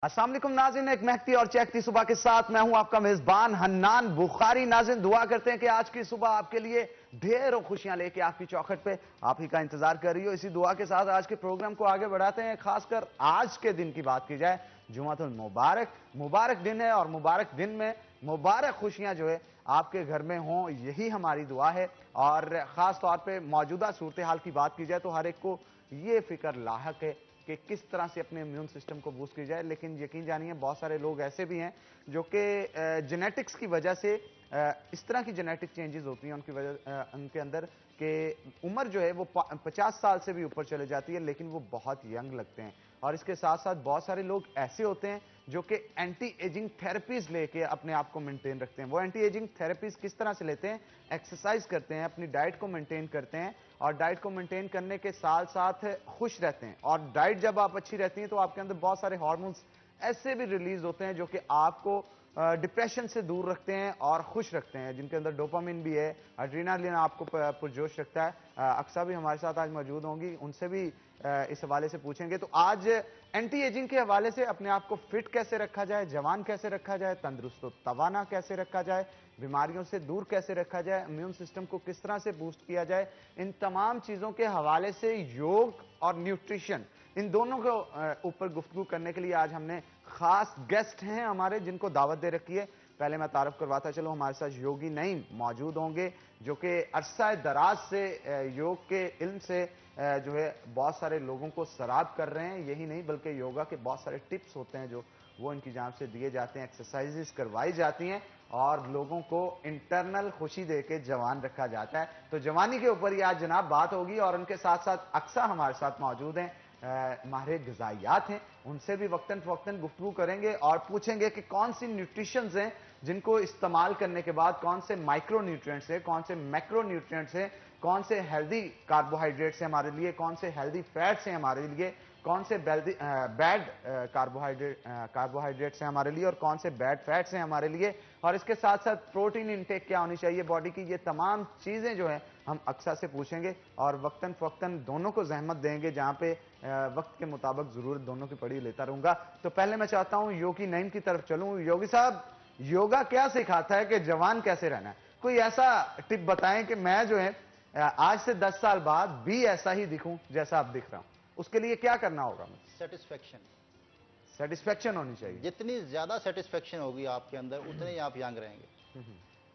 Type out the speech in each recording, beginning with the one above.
अस्सलाम वालेकुम नाज़रीन, एक महकती और चहकती सुबह के साथ मैं हूं आपका मेजबान हन्नान बुखारी। नाज़रीन, दुआ करते हैं कि आज की सुबह आपके लिए ढेरों खुशियां लेके आपकी चौखट पे आप ही का इंतजार कर रही हो। इसी दुआ के साथ आज के प्रोग्राम को आगे बढ़ाते हैं। खासकर आज के दिन की बात की जाए, जुमातुल मुबारक मुबारक दिन है और मुबारक दिन में मुबारक खुशियां जो है आपके घर में हों, यही हमारी दुआ है। और खास तौर पर मौजूदा सूरत हाल की बात की जाए तो हर एक को ये फिक्र लाहक है कि किस तरह से अपने इम्यून सिस्टम को बूस्ट की जाए। लेकिन यकीन जानिए, बहुत सारे लोग ऐसे भी हैं जो कि जेनेटिक्स की वजह से इस तरह की जेनेटिक चेंजेस होती हैं उनकी वजह उनके अंदर कि उम्र जो है वो 50 साल से भी ऊपर चले जाती है, लेकिन वो बहुत यंग लगते हैं। और इसके साथ साथ बहुत सारे लोग ऐसे होते हैं जो कि एंटी एजिंग थेरेपीज लेके अपने आप को मेंटेन रखते हैं। वो एंटी एजिंग थेरेपीज किस तरह से लेते हैं? एक्सरसाइज करते हैं, अपनी डाइट को मेंटेन करते हैं और डाइट को मेंटेन करने के साथ साथ खुश रहते हैं। और डाइट जब आप अच्छी रहती हैं तो आपके अंदर बहुत सारे हार्मोन्स ऐसे भी रिलीज होते हैं जो कि आपको डिप्रेशन से दूर रखते हैं और खुश रखते हैं, जिनके अंदर डोपामिन भी है, एड्रेनालिन आपको पुरजोश रखता है। अक्सा भी हमारे साथ आज मौजूद होंगी, उनसे भी इस हवाले से पूछेंगे। तो आज एंटी एजिंग के हवाले से अपने आप को फिट कैसे रखा जाए, जवान कैसे रखा जाए, तंदुरुस्त तवाना कैसे रखा जाए, बीमारियों से दूर कैसे रखा जाए, इम्यून सिस्टम को किस तरह से बूस्ट किया जाए, इन तमाम चीजों के हवाले से योग और न्यूट्रिशन, इन दोनों के ऊपर गुफ्तगू करने के लिए आज हमने खास गेस्ट हैं हमारे, जिनको दावत दे रखी है। पहले मैं तारफ करवाता चलो, हमारे साथ योगी नईम मौजूद होंगे जो कि अरसा दराज से योग के इल्म से जो है बहुत सारे लोगों को सराब कर रहे हैं। यही नहीं बल्कि योगा के बहुत सारे टिप्स होते हैं जो वो इनकी जान से दिए जाते हैं, एक्सरसाइजेस करवाई जाती हैं और लोगों को इंटरनल खुशी देके जवान रखा जाता है। तो जवानी के ऊपर ही आज जनाब बात होगी और उनके साथ साथ अक्सा हमारे साथ मौजूद हैं, माहिर ग़िज़ाइयात हैं, उनसे भी वक्तन फ़वक्तन गुफ्तगू करेंगे और पूछेंगे कि कौन सी न्यूट्रिशंस हैं जिनको इस्तेमाल करने के बाद कौन से माइक्रो न्यूट्रिएंट्स हैं, कौन से मैक्रो न्यूट्रिएंट्स हैं, कौन से हेल्दी कार्बोहाइड्रेट्स हैं हमारे लिए, कौन से हेल्दी फैट्स हैं हमारे लिए, कौन से बैड कार्बोहाइड्रेट्स हैं हमारे लिए और कौन से बैड फैट्स हैं हमारे लिए, और इसके साथ साथ प्रोटीन इंटेक क्या होनी चाहिए बॉडी की। ये तमाम चीज़ें जो हैं हम अक्सा से पूछेंगे और वक्तन फ़वक्तन दोनों को जहमत देंगे, जहाँ पे वक्त के मुताबिक ज़रूरत दोनों की पड़ी लेता रहूँगा। तो पहले मैं चाहता हूँ योगी नईम की तरफ चलूँ। योगी साहब, योगा क्या सिखाता है कि जवान कैसे रहना है? कोई ऐसा टिप बताएं कि मैं जो है आज से 10 साल बाद भी ऐसा ही दिखूं जैसा आप दिख रहा हूं। उसके लिए क्या करना होगा? सेटिस्फेक्शन। सेटिस्फेक्शन होनी चाहिए। जितनी ज्यादा सेटिस्फेक्शन होगी आपके अंदर, उतने ही आप यंग रहेंगे।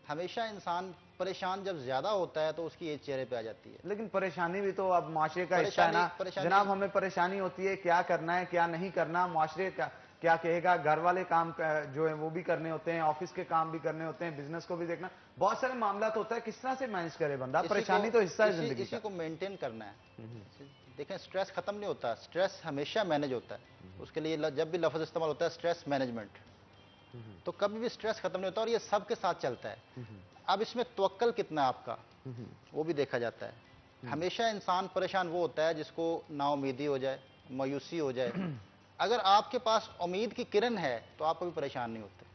हमेशा इंसान परेशान जब ज्यादा होता है तो उसकी एज चेहरे पे आ जाती है। लेकिन परेशानी भी तो अब माशरे का हिस्सा है ना जनाब। हमें परेशानी होती है क्या करना है क्या नहीं करना, माशरे का क्या कहेगा, घर वाले काम जो है वो भी करने होते हैं, ऑफिस के काम भी करने होते हैं, बिजनेस को भी देखना, बहुत सारे मामला तो होता है। किस तरह से मैनेज करे बंदा? परेशानी तो हिस्सा है जिंदगी का। इसी को मेंटेन करना है। देखें, स्ट्रेस खत्म नहीं होता, स्ट्रेस हमेशा मैनेज होता है। उसके लिए जब भी लफ्ज इस्तेमाल होता है स्ट्रेस मैनेजमेंट, तो कभी भी स्ट्रेस खत्म नहीं होता और ये सबके साथ चलता है। अब इसमें तवक्कल कितना है आपका, वो भी देखा जाता है। हमेशा इंसान परेशान वो होता है जिसको नाउमीदी हो जाए, मायूसी हो जाए। अगर आपके पास उम्मीद की किरण है तो आप कभी परेशान नहीं होते,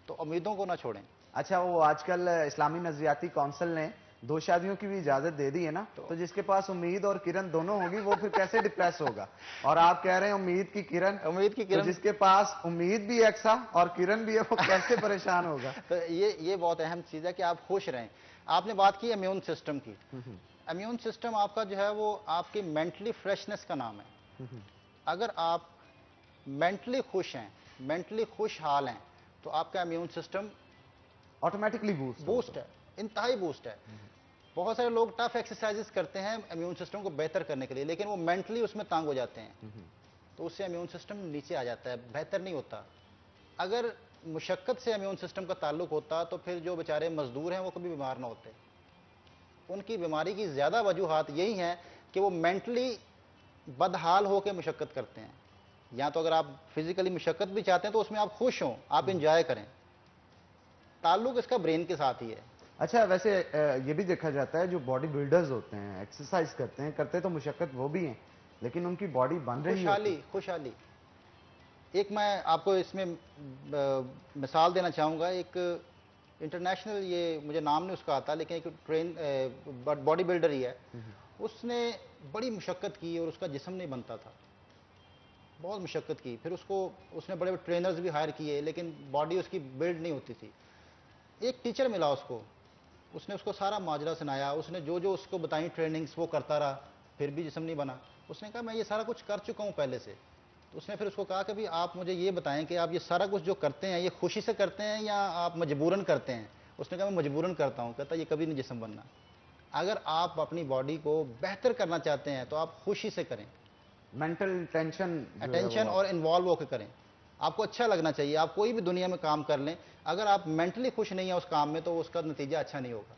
तो उम्मीदों को ना छोड़ें। अच्छा, वो आजकल इस्लामी नजरियाती काउंसिल ने 2 शादियों की भी इजाजत दे दी है ना, तो जिसके पास उम्मीद और किरण दोनों होगी वो फिर कैसे डिप्रेस होगा? और आप कह रहे हैं उम्मीद की किरण, तो जिसके पास उम्मीद भी एक्सा और किरण भी है वो कैसे परेशान होगा? तो ये बहुत अहम चीज है कि आप खुश रहें। आपने बात की इम्यून सिस्टम की। इम्यून सिस्टम आपका जो है वो आपकी मेंटली फ्रेशनेस का नाम है। अगर आप मेंटली खुश हैं, मेंटली खुशहाल हैं, तो आपका इम्यून सिस्टम ऑटोमेटिकली बूस्ट है, इंतहाई बूस्ट है। बहुत सारे लोग टफ एक्सरसाइजेस करते हैं इम्यून सिस्टम को बेहतर करने के लिए, लेकिन वो मेंटली उसमें तंग हो जाते हैं, तो उससे इम्यून सिस्टम नीचे आ जाता है, बेहतर नहीं होता। अगर मुशक्कत से इम्यून सिस्टम का ताल्लुक होता तो फिर जो बेचारे मजदूर हैं वो कभी बीमार ना होते। उनकी बीमारी की ज्यादा वजूहात यही हैं कि वो मेंटली बदहाल होकर मुशक्कत करते हैं। या तो अगर आप फिजिकली मुशक्कत भी चाहते हैं तो उसमें आप खुश हों, आप इंजॉय करें। ताल्लुक इसका ब्रेन के साथ ही है। अच्छा, वैसे ये भी देखा जाता है जो बॉडी बिल्डर्स होते हैं, एक्सरसाइज करते हैं, करते तो मुशक्कत वो भी हैं, लेकिन उनकी बॉडी बन रही है खुशहाली। एक मैं आपको इसमें मिसाल देना चाहूंगा। एक इंटरनेशनल, ये मुझे नाम नहीं उसका आता, लेकिन एक बॉडी बिल्डर ही है। उसने बड़ी मुशक्कत की और उसका जिस्म नहीं बनता था। बहुत मुशक्कत की, फिर उसको उसने बड़े बड़े ट्रेनर्स भी हायर किए, लेकिन बॉडी उसकी बिल्ड नहीं होती थी। एक टीचर मिला उसको, उसने उसको सारा माजरा सुनाया, उसने जो जो उसको बताई ट्रेनिंग्स वो करता रहा, फिर भी जिस्म नहीं बना। उसने कहा मैं ये सारा कुछ कर चुका हूँ पहले से। तो उसने फिर उसको कहा कि भाई आप मुझे ये बताएं कि आप ये सारा कुछ जो करते हैं ये खुशी से करते हैं या आप मजबूरन करते हैं। उसने कहा मैं मजबूरन करता हूँ। कहता ये कभी नहीं जिस्म बनना। अगर आप अपनी बॉडी को बेहतर करना चाहते हैं तो आप खुशी से करें, मेंटल टेंशन जो है अटेंशन वो और इन्वॉल्व होकर करें। आपको अच्छा लगना चाहिए। आप कोई भी दुनिया में काम कर लें, अगर आप मेंटली खुश नहीं है उस काम में तो उसका नतीजा अच्छा नहीं होगा।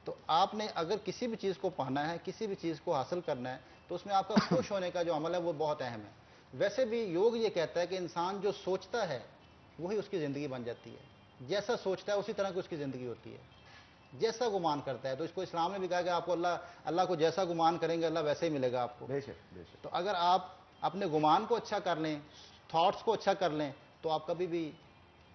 तो आपने अगर किसी भी चीज़ को पाना है, किसी भी चीज़ को हासिल करना है, तो उसमें आपका खुश होने का जो अमल है वो बहुत अहम है। वैसे भी योग ये कहता है कि इंसान जो सोचता है वही उसकी ज़िंदगी बन जाती है। जैसा सोचता है उसी तरह की उसकी ज़िंदगी होती है। जैसा गुमान करता है, तो इसको इस्लाम ने भी कहा कि आपको अल्लाह को जैसा गुमान करेंगे अल्लाह वैसे ही मिलेगा आपको। बेशक बेशक। तो अगर आप अपने गुमान को अच्छा कर लें, थॉट्स को अच्छा कर लें, तो आप कभी भी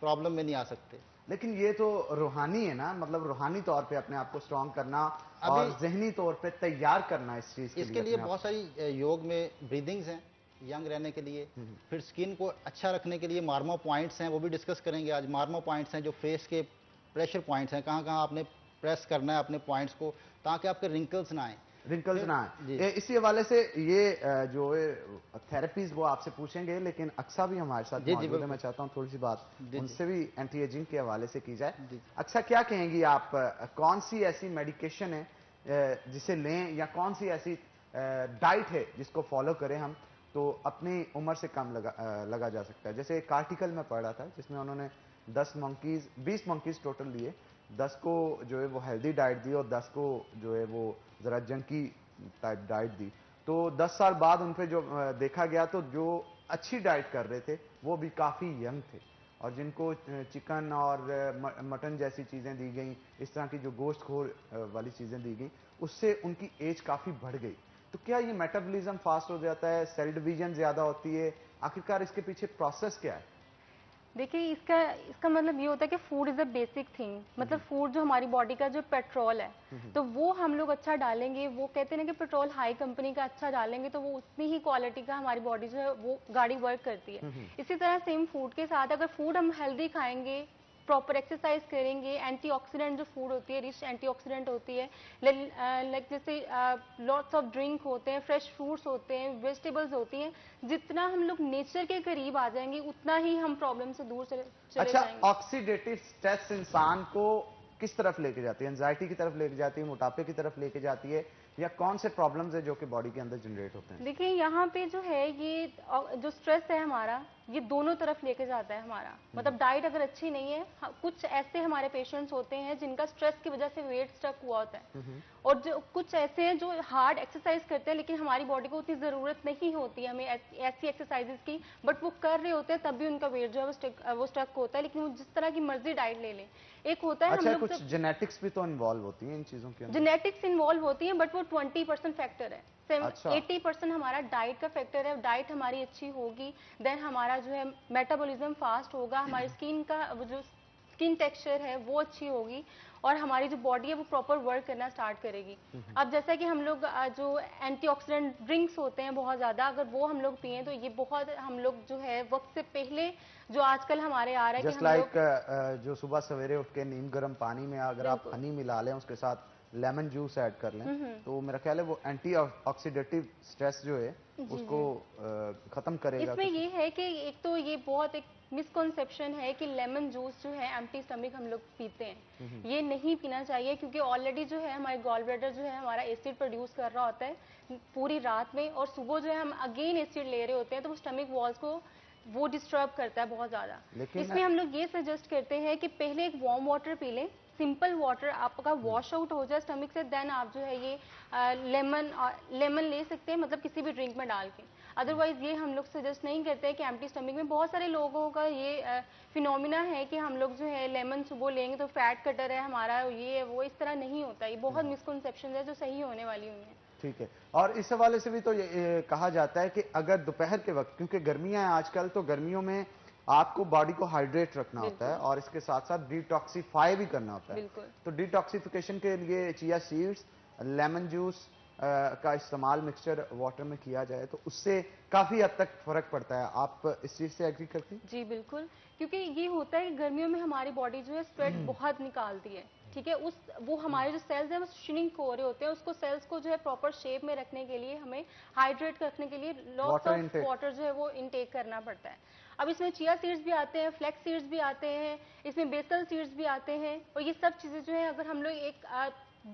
प्रॉब्लम में नहीं आ सकते। लेकिन ये तो रूहानी है ना, मतलब रूहानी तौर पे अपने आप को स्ट्रांग करना अभी और जहनी तौर पे तैयार करना इस चीज के इसके लिए लिए अपने आप बहुत सारी योग में ब्रीदिंग्स हैं यंग रहने के लिए। फिर स्किन को अच्छा रखने के लिए मार्मो पॉइंट्स हैं, वो भी डिस्कस करेंगे आज। मार्मो पॉइंट्स हैं जो फेस के प्रेशर पॉइंट्स हैं, कहाँ कहाँ आपने प्रेस करना है अपने पॉइंट्स को ताकि आपके रिंकल्स ना आए। रिंकल्स फिर ना जी है। इसी हवाले से ये जो थेरेपीज वो आपसे पूछेंगे, लेकिन अक्सा भी हमारे साथ जी जी मौजूद है। मैं बिल्कुल। चाहता हूँ थोड़ी सी बात जी जी उनसे भी एंटी एजिंग के हवाले से की जाए। जी अक्सा, क्या कहेंगी आप, कौन सी ऐसी मेडिकेशन है जिसे लें, या कौन सी ऐसी डाइट है जिसको फॉलो करें हम तो अपनी उम्र से कम लगा जा सकता है? जैसे एक आर्टिकल में पढ़ रहा था जिसमें उन्होंने 20 मंकीज टोटल लिए, 10 को जो है वो हेल्दी डाइट दी और 10 को जो है वो जरा जंकी टाइप डाइट दी। तो 10 साल बाद उन पे जो देखा गया तो जो अच्छी डाइट कर रहे थे वो भी काफ़ी यंग थे, और जिनको चिकन और मटन जैसी चीज़ें दी गई, इस तरह की जो गोश्त खोर वाली चीज़ें दी गई, उससे उनकी एज काफ़ी बढ़ गई। तो क्या ये मेटाबॉलिज्म फास्ट हो जाता है, सेल डिवीजन ज़्यादा होती है, आखिरकार इसके पीछे प्रोसेस क्या है? देखिए इसका इसका मतलब ये होता है कि food is a basic thing. मतलब फूड जो हमारी बॉडी का जो पेट्रोल है, तो वो हम लोग अच्छा डालेंगे। वो कहते हैं ना कि पेट्रोल हाई कंपनी का अच्छा डालेंगे तो वो उतनी ही क्वालिटी का हमारी बॉडी जो है वो गाड़ी वर्क करती है। इसी तरह सेम फूड के साथ अगर फूड हम हेल्दी खाएंगे, प्रॉपर एक्सरसाइज करेंगे, एंटीऑक्सीडेंट जो फूड होती है, रिच एंटीऑक्सीडेंट होती है, लाइक जैसे लॉट्स ऑफ ड्रिंक होते हैं, फ्रेश फ्रूट्स होते हैं, वेजिटेबल्स होती हैं। जितना हम लोग नेचर के करीब आ जाएंगे उतना ही हम प्रॉब्लम से दूर चले अच्छा, जाएंगे। ऑक्सीडेटिव स्ट्रेस इंसान को किस तरफ लेके जाती है? एंजाइटी की तरफ लेके जाती है, मोटापे की तरफ लेके जाती है, या कौन से प्रॉब्लम्स है जो कि बॉडी के अंदर जनरेट होते हैं? देखिए यहाँ पे जो है ये जो स्ट्रेस है हमारा, ये दोनों तरफ लेके जाता है हमारा। मतलब डाइट अगर अच्छी नहीं है, कुछ ऐसे हमारे पेशेंट्स होते हैं जिनका स्ट्रेस की वजह से वेट स्टक हुआ होता है, और जो कुछ ऐसे हैं जो हार्ड एक्सरसाइज करते हैं लेकिन हमारी बॉडी को उतनी ज़रूरत नहीं होती हमें ऐसी एक्सरसाइजेज की, बट वो कर रहे होते हैं तब भी उनका वेट जो है वो स्टक होता है, लेकिन वो जिस तरह की मर्जी डाइट ले लें। एक होता है हम अच्छा, लोग कुछ जेनेटिक्स भी तो इन्वॉल्व होती हैं इन चीजों के अंदर? जेनेटिक्स इन्वॉल्व होती है, बट वो 20% फैक्टर है। अच्छा। 80% हमारा डाइट का फैक्टर है। डाइट हमारी अच्छी होगी, देन हमारा जो है मेटाबॉलिज्म फास्ट होगा, हमारी स्किन का जो स्किन टेक्सचर है वो अच्छी होगी, और हमारी जो बॉडी है वो प्रॉपर वर्क करना स्टार्ट करेगी। अब जैसा कि हम लोग जो एंटीऑक्सीडेंट ड्रिंक्स होते हैं बहुत ज़्यादा, अगर वो हम लोग पिए तो ये बहुत हम लोग जो है वक्त से पहले जो आजकल हमारे आ रहा है कि जस्ट हम लाइक लोग जो सुबह सवेरे उठ के नीम गर्म पानी में अगर आप बिल्कुल हनी मिला लें, उसके साथ लेमन जूस ऐड कर लें, तो मेरा ख्याल है वो एंटी ऑक्सीडेटिव स्ट्रेस जो है जी उसको जी। खत्म करेगा इसमें कुछ। ये है कि एक तो ये बहुत एक मिसकॉन्सेप्शन है कि लेमन जूस जो है एम्प्टी स्टमक हम लोग पीते हैं, ये नहीं पीना चाहिए, क्योंकि ऑलरेडी जो है हमारे गॉल ब्लैडर जो है हमारा एसिड प्रोड्यूस कर रहा होता है पूरी रात में, और सुबह जो है हम अगेन एसिड ले रहे होते हैं, तो वो स्टमक वॉल्स को वो डिस्टर्ब करता है बहुत ज़्यादा। लेकिन इसमें हम लोग ये सजेस्ट करते हैं कि पहले एक वार्म वाटर पी लें, सिंपल वाटर आपका वॉश आउट हो जाए स्टमक से, देन आप जो है ये लेमन ले सकते हैं, मतलब किसी भी ड्रिंक में डाल के। अदरवाइज ये हम लोग सजेस्ट नहीं करते हैं कि एम्प्टी स्टमक में। बहुत सारे लोगों का ये फिनोमिना है कि हम लोग जो है लेमन सुबह लेंगे तो फैट कटर है हमारा, ये है वो, इस तरह नहीं होता। ये बहुत मिसकॉन्सेप्शन है जो सही होने वाली हुई है। ठीक है। और इस हवाले से भी तो ये कहा जाता है कि अगर दोपहर के वक्त, क्योंकि गर्मियां हैं आजकल, तो गर्मियों में आपको बॉडी को हाइड्रेट रखना होता है बिल्कुल और इसके साथ साथ डिटॉक्सीफाई भी करना होता है। बिल्कुल। तो डिटॉक्सिफिकेशन के लिए चिया सीड्स, लेमन जूस का इस्तेमाल मिक्सचर वाटर में किया जाए तो उससे काफी हद तक फर्क पड़ता है। आप इस चीज से एग्री करती हैं? जी बिल्कुल, क्योंकि ये होता है कि गर्मियों में हमारी बॉडी जो है स्वेट बहुत निकालती है, ठीक है। वो हमारे जो सेल्स हैं वो श्रिंक हो रहे होते हैं, उसको सेल्स को जो है प्रॉपर शेप में रखने के लिए हमें हाइड्रेट रखने के लिए lots water of intake. Water जो है वो इनटेक करना पड़ता है। अब इसमें चिया सीड्स भी आते हैं, फ्लैक्स सीड्स भी आते हैं, इसमें बेसल सीड्स भी आते हैं, और ये सब चीजें जो है अगर हम लोग एक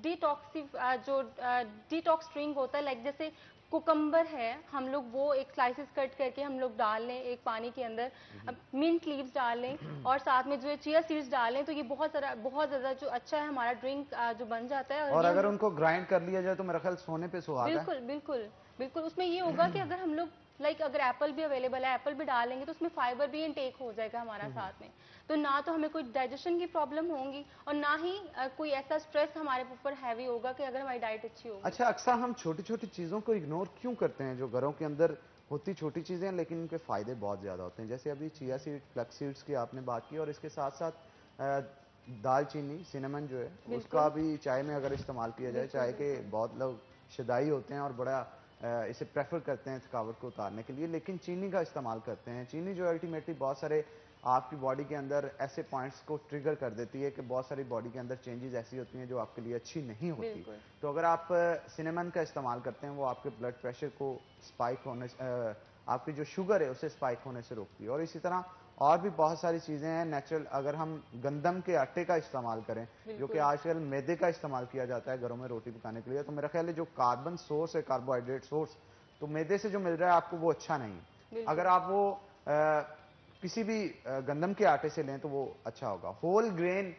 डिटॉक्स ड्रिंक होता है, लाइक जैसे कुकम्बर है, हम लोग वो एक स्लाइसेस कट करके हम लोग डाल लें एक पानी के अंदर, अब मिंट लीव्स डाल लें और साथ में जो है चिया सीड्स डाल लें, तो ये बहुत ज़्यादा जो अच्छा है हमारा ड्रिंक जो बन जाता है। और ये अगर उनको ग्राइंड कर लिया जाए तो मेरा ख्याल सोने पे सुहागा है। बिल्कुल बिल्कुल बिल्कुल, उसमें ये होगा कि अगर हम लोग लाइक अगर एप्पल भी अवेलेबल है, एप्पल भी डालेंगे तो उसमें फाइबर भी इनटेक हो जाएगा हमारा साथ में, तो ना तो हमें कोई डाइजेशन की प्रॉब्लम होगी और ना ही कोई ऐसा स्ट्रेस हमारे ऊपर हैवी होगा कि अगर हमारी डाइट अच्छी होगी। अच्छा, अक्सर हम छोटी छोटी चीजों को इग्नोर क्यों करते हैं, जो घरों के अंदर होती छोटी चीजें लेकिन उनके फायदे बहुत ज्यादा होते हैं? जैसे अभी चिया सीड, फ्लैक्स सीड्स की आपने बात की, और इसके साथ साथ दालचीनी, सिनेमन जो है उसका भी चाय में अगर इस्तेमाल किया जाए, चाय के बहुत लोग शदाई होते हैं और बड़ा इसे प्रेफर करते हैं थकावट को उतारने के लिए, लेकिन चीनी का इस्तेमाल करते हैं। चीनी जो अल्टीमेटली बहुत सारे आपकी बॉडी के अंदर ऐसे पॉइंट्स को ट्रिगर कर देती है कि बहुत सारी बॉडी के अंदर चेंजेस ऐसी होती हैं जो आपके लिए अच्छी नहीं होती। तो अगर आप सिनेमन का इस्तेमाल करते हैं, वो आपके ब्लड प्रेशर को स्पाइक होने आपकी जो शुगर है उसे स्पाइक होने से रोकती है। और इसी तरह और भी बहुत सारी चीज़ें हैं नेचुरल। अगर हम गंदम के आटे का इस्तेमाल करें, जो कि आजकल मैदे का इस्तेमाल किया जाता है घरों में रोटी पकाने के लिए, तो मेरा ख्याल है जो कार्बन सोर्स है, कार्बोहाइड्रेट सोर्स, तो मैदे से जो मिल रहा है आपको वो अच्छा नहीं है। अगर आप वो किसी भी गंदम के आटे से लें तो वो अच्छा होगा। होल ग्रेन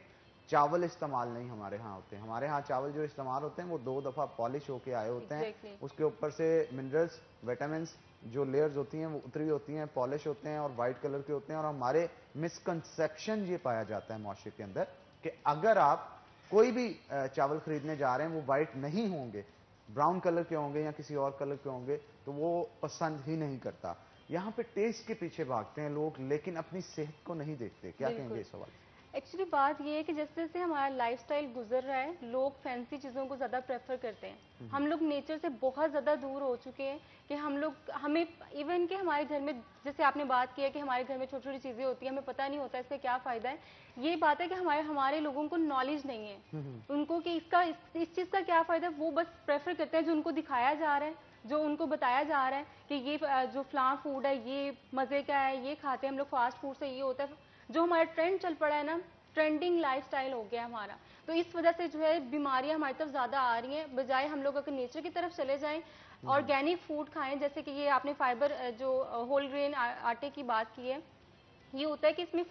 चावल इस्तेमाल नहीं हमारे यहाँ होते हैं। हमारे यहाँ चावल जो इस्तेमाल होते हैं वो 2 दफ़ा पॉलिश होके आए होते हैं। उसके ऊपर से मिनरल्स, विटामिन जो लेयर्स होती हैं वो उतरी होती हैं, पॉलिश होते हैं और वाइट कलर के होते हैं। और हमारे मिसकंसेप्शन ये पाया जाता है माशरे के अंदर कि अगर आप कोई भी चावल खरीदने जा रहे हैं वो वाइट नहीं होंगे, ब्राउन कलर के होंगे या किसी और कलर के होंगे, तो वो पसंद ही नहीं करता। यहाँ पे टेस्ट के पीछे भागते हैं लोग, लेकिन अपनी सेहत को नहीं देखते। क्या कहेंगे इस सवाल? एक्चुअली बात ये है कि जैसे जैसे हमारा लाइफस्टाइल गुजर रहा है, लोग फैंसी चीज़ों को ज़्यादा प्रेफर करते हैं। हम लोग नेचर से बहुत ज़्यादा दूर हो चुके हैं कि हमें इवन कि हमारे घर में, जैसे आपने बात की है कि हमारे घर में छोटी छोटी चीज़ें होती हैं, हमें पता नहीं होता इसका क्या फ़ायदा है। ये बात है कि हमारे लोगों को नॉलेज नहीं है उनको कि इस चीज़ का क्या फ़ायदा है। वो बस प्रेफर करते हैं जो उनको दिखाया जा रहा है, जो उनको बताया जा रहा है कि ये जो फलां फूड है ये मज़े का है, ये खाते हैं हम लोग, फास्ट फूड से ये होता है। जो हमारा ट्रेंड चल पड़ा है ना, ट्रेंडिंग लाइफस्टाइल हो गया हमारा, तो इस वजह से जो है बीमारियां हमारी तरफ ज़्यादा आ रही हैं। बजाय हम लोग अगर नेचर की तरफ चले जाएं, ऑर्गेनिक फूड खाएं, जैसे कि ये आपने फाइबर जो होल ग्रेन आटे की बात की है, ये होता है कि इसमें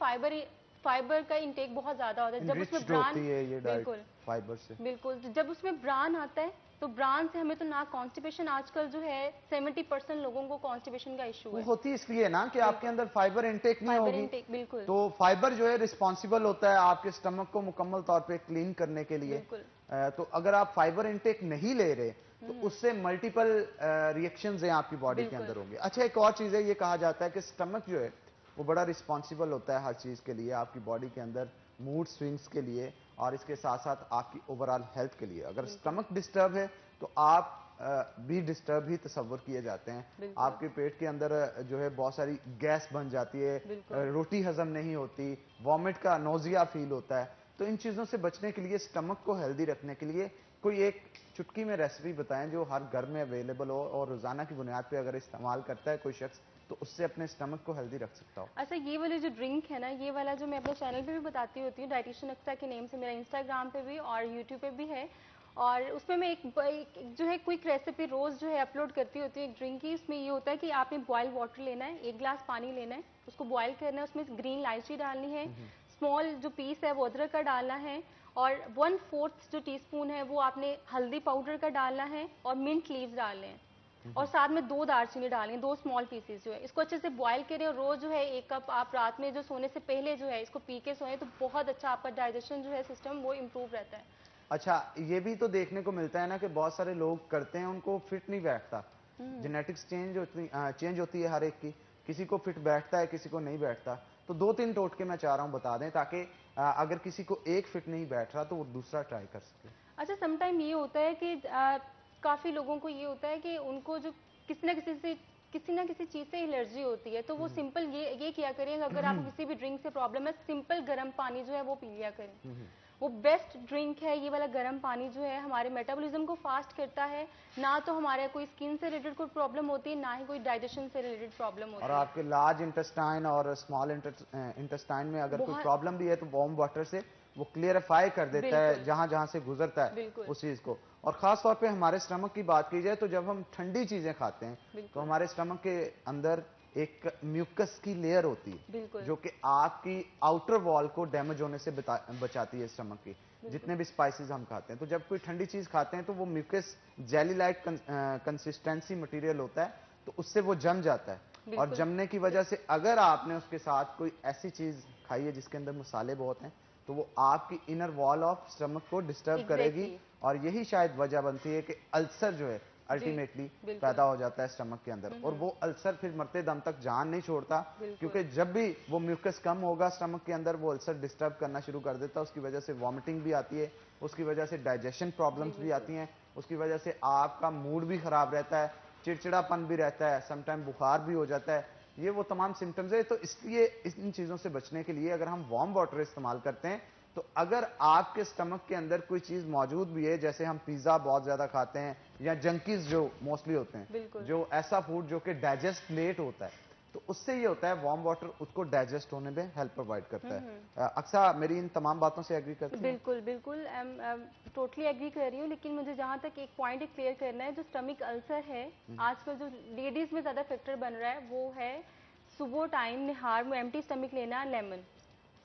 फाइबर का इंटेक बहुत ज़्यादा होता है। जब उसमें ब्रान, बिल्कुल फाइबर से, बिल्कुल जब उसमें ब्रान आता है तो ब्रान से हमें तो ना कॉन्स्टिपेशन, आजकल जो है 70% लोगों को कॉन्स्टिपेशन का इशू है। होती इसलिए ना कि आपके अंदर फाइबर इंटेक नहीं होगी। बिल्कुल, तो फाइबर जो है रिस्पॉन्सिबल होता है आपके स्टमक को मुकम्मल तौर पे क्लीन करने के लिए। तो अगर आप फाइबर इंटेक नहीं ले रहे तो उससे मल्टीपल रिएक्शंस हैं आपकी बॉडी के अंदर होंगे। अच्छा, एक और चीज है, ये कहा जाता है कि स्टमक जो है वो बड़ा रिस्पॉन्सिबल होता है हर चीज के लिए, आपकी बॉडी के अंदर मूड स्विंग्स के लिए और इसके साथ साथ आपकी ओवरऑल हेल्थ के लिए। अगर स्टमक डिस्टर्ब है तो आप भी डिस्टर्ब ही तस्वर किए जाते हैं। आपके पेट के अंदर जो है बहुत सारी गैस बन जाती है, रोटी हजम नहीं होती, वॉमिट का नोजिया फील होता है। तो इन चीज़ों से बचने के लिए, स्टमक को हेल्दी रखने के लिए कोई एक चुटकी में रेसिपी बताएं जो हर घर में अवेलेबल हो और रोजाना की बुनियाद पे अगर इस्तेमाल करता है कोई शख्स तो उससे अपने स्टमक को हेल्दी रख सकता हो। अच्छा, ये वाली जो ड्रिंक है ना, ये वाला जो मैं अपने चैनल पे भी बताती होती हूँ, डाइटिशियन अक्सा के नेम से, मेरा इंस्टाग्राम पे भी और यूट्यूब पे भी है, और उसमें मैं एक जो है क्विक रेसिपी रोज़ जो है अपलोड करती होती हूँ एक ड्रिंक की। उसमें ये होता है कि आपने बॉयल वाटर लेना है, 1 गिलास पानी लेना है, उसको बॉयल करना है, उसमें ग्रीन इलायची डालनी है, स्मॉल जो पीस है वो अदरक का डालना है, और 1/4 जो टीस्पून है वो आपने हल्दी पाउडर का डालना है, और मिंट लीव्स डालने हैं, और साथ में 2 दालचीनी डालेंगे, 2 स्मॉल पीसेस जो है। इसको अच्छे से बॉयल करें और रोज जो है 1 कप आप रात में जो सोने से पहले जो है इसको पी के सोएं, तो बहुत अच्छा आपका डाइजेशन जो है सिस्टम वो इम्प्रूव रहता है। अच्छा, ये भी तो देखने को मिलता है ना कि बहुत सारे लोग करते हैं, उनको फिट नहीं बैठता। जेनेटिक्स चेंज होती है हर एक की, किसी को फिट बैठता है, किसी को नहीं बैठता। तो 2-3 टोटके मैं चाह रहा हूँ बता दें, ताकि अगर किसी को एक फिट नहीं बैठ रहा तो वो दूसरा ट्राई कर सके। अच्छा, समटाइम ये होता है कि काफी लोगों को ये होता है कि उनको जो किसी ना किसी चीज से एलर्जी होती है, तो वो सिंपल ये किया करें, अगर आपको किसी भी ड्रिंक से प्रॉब्लम है, सिंपल गर्म पानी जो है वो पी लिया करें। वो बेस्ट ड्रिंक है, ये वाला गर्म पानी जो है हमारे मेटाबॉलिज्म को फास्ट करता है। ना तो हमारे कोई स्किन से रिलेटेड कोई प्रॉब्लम होती है, ना ही कोई डाइजेशन से रिलेटेड प्रॉब्लम होती और है। आपके लार्ज इंटेस्टाइन और स्मॉल इंटेस्टाइन में अगर कोई प्रॉब्लम भी है तो वार्म वाटर से वो क्लियरिफाई कर देता है जहां जहां से गुजरता है उस चीज को। और खास तौर पे हमारे स्टमक की बात की जाए तो जब हम ठंडी चीजें खाते हैं तो हमारे स्टमक के अंदर एक म्यूकस की लेयर होती है जो कि आपकी आउटर वॉल को डैमेज होने से बचाती है स्टमक की, जितने भी स्पाइसेस हम खाते हैं। तो जब कोई ठंडी चीज खाते हैं तो वो mucus jelly like consistency material होता है, तो उससे वो जम जाता है। और जमने की वजह से अगर आपने उसके साथ कोई ऐसी चीज खाई है जिसके अंदर मसाले बहुत हैं, तो वो आपकी इनर वॉल ऑफ स्टमक को डिस्टर्ब करेगी, और यही शायद वजह बनती है कि अल्सर जो है अल्टीमेटली पैदा हो जाता है स्टमक के अंदर। और वो अल्सर फिर मरते दम तक जान नहीं छोड़ता, क्योंकि जब भी वो म्यूकस कम होगा स्टमक के अंदर, वो अल्सर डिस्टर्ब करना शुरू कर देता है। उसकी वजह से वॉमिटिंग भी आती है, उसकी वजह से डाइजेशन प्रॉब्लम्स भी आती हैं, उसकी वजह से आपका मूड भी खराब रहता है, चिड़चिड़ापन भी रहता है, समटाइम बुखार भी हो जाता है। ये वो तमाम सिम्टम्स है। तो इसलिए इन चीजों से बचने के लिए अगर हम वार्म वाटर इस्तेमाल करते हैं, तो अगर आपके स्टमक के अंदर कोई चीज मौजूद भी है, जैसे हम पिज्जा बहुत ज्यादा खाते हैं या जंकीज जो मोस्टली होते हैं, जो ऐसा फूड जो कि डाइजेस्ट लेट होता है, तो उससे ये होता है वार्म वाटर उसको डाइजेस्ट होने में हेल्प प्रोवाइड करता है। अक्सर मेरी इन तमाम बातों से एग्री करती हैं? बिल्कुल बिल्कुल, आई एम टोटली एग्री कर रही हूँ, लेकिन मुझे जहाँ तक एक पॉइंट क्लियर करना है, जो स्टमक अल्सर है आजकल जो लेडीज में ज्यादा फैक्टर बन रहा है, वो है सुबह टाइम निहार में एम्प्टी स्टमक लेना लेमन।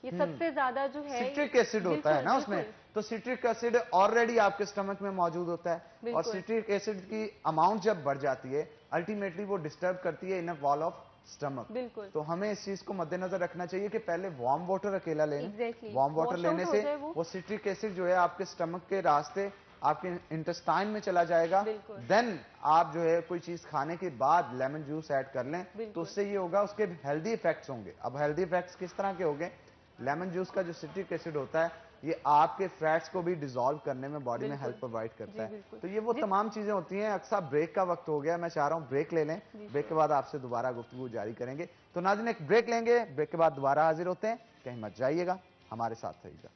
ये सबसे ज्यादा जो है सिट्रिक एसिड होता है ना उसमें, तो सिट्रिक एसिड ऑलरेडी आपके स्टमक में मौजूद होता है, और सिट्रिक एसिड की अमाउंट जब बढ़ जाती है अल्टीमेटली वो डिस्टर्ब करती है इनर वॉल ऑफ स्टमक। तो हमें इस चीज को मद्देनजर रखना चाहिए कि पहले वार्म वाटर अकेला लें। वार्म वाटर लेने से वो सिट्रिक एसिड जो है आपके स्टमक के रास्ते आपके इंटेस्टाइन में चला जाएगा। देन आप जो है कोई चीज खाने के बाद लेमन जूस ऐड कर लें, तो उससे ये होगा, उसके हेल्दी इफेक्ट्स होंगे। अब हेल्दी इफेक्ट्स किस तरह के होंगे? लेमन जूस का जो सिट्रिक एसिड होता है, ये आपके फैट्स को भी डिसॉल्व करने में बॉडी में हेल्प प्रोवाइड करता है। तो ये वो तमाम चीजें होती हैं। अक्सर ब्रेक का वक्त हो गया, मैं चाह रहा हूँ ब्रेक ले लें। ब्रेक के बाद आपसे दोबारा गुफ्तगू जारी करेंगे। तो नाज़रीन, एक ब्रेक लेंगे, ब्रेक के बाद दोबारा हाजिर होते हैं। कहीं मत जाइएगा, हमारे साथ रहिएगा।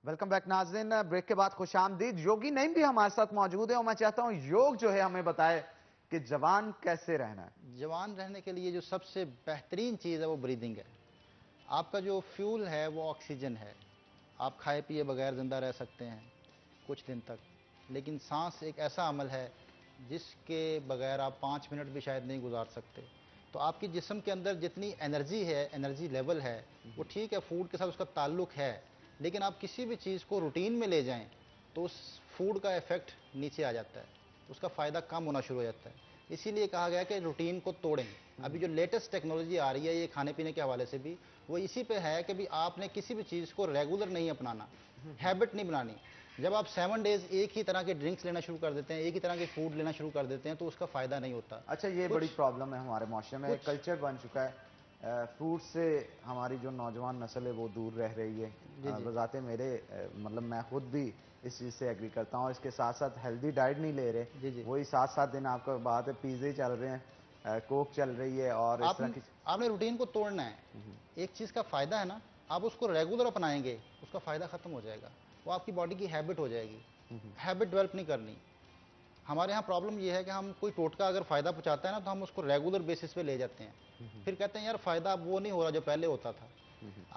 वेलकम बैक नाज़रीन, ब्रेक के बाद खुशामदीद। योगी नईम भी हमारे साथ मौजूद है, और मैं चाहता हूं योग जो है हमें बताए कि जवान कैसे रहना है। जवान रहने के लिए जो सबसे बेहतरीन चीज़ है वो ब्रीदिंग है। आपका जो फ्यूल है वो ऑक्सीजन है। आप खाए पिए बगैर ज़िंदा रह सकते हैं कुछ दिन तक, लेकिन सांस एक ऐसा अमल है जिसके बगैर आप 5 मिनट भी शायद नहीं गुजार सकते। तो आपकी जिस्म के अंदर जितनी एनर्जी है, एनर्जी लेवल है, वो ठीक है, फूड के साथ उसका ताल्लुक है, लेकिन आप किसी भी चीज़ को रूटीन में ले जाएं तो उस फूड का इफेक्ट नीचे आ जाता है, उसका फ़ायदा कम होना शुरू हो जाता है। इसीलिए कहा गया कि रूटीन को तोड़ें। अभी जो लेटेस्ट टेक्नोलॉजी आ रही है ये खाने पीने के हवाले से भी, वो इसी पे है कि भी आपने किसी भी चीज़ को रेगुलर नहीं अपनाना, हैबिट नहीं बनानी। जब आप 7 डेज एक ही तरह के ड्रिंक्स लेना शुरू कर देते हैं, एक ही तरह के फूड लेना शुरू कर देते हैं, तो उसका फ़ायदा नहीं होता। अच्छा, ये बड़ी प्रॉब्लम है हमारे माशरे में, एक कल्चर बन चुका है। फ्रूट से हमारी जो नौजवान नस्ल है वो दूर रह रही है। बजाते मेरे मतलब मैं खुद भी इस चीज़ से एग्री करता हूँ। इसके साथ साथ हेल्दी डाइट नहीं ले रहे, वही 7-7 दिन आपका बात है, पिज़्ज़े चल रहे हैं, कोक चल रही है, और इस तरह की। आपने रूटीन को तोड़ना है। एक चीज़ का फ़ायदा है ना, आप उसको रेगुलर अपनाएंगे, उसका फ़ायदा ख़त्म हो जाएगा, वो आपकी बॉडी की हैबिट हो जाएगी। हैबिट डेवलप नहीं करनी। हमारे यहाँ प्रॉब्लम ये है कि हम कोई टोटका अगर फ़ायदा पहुँचाता है ना, तो हम उसको रेगुलर बेसिस पे ले जाते हैं, फिर कहते हैं यार फ़ायदा अब वो नहीं हो रहा जो पहले होता था।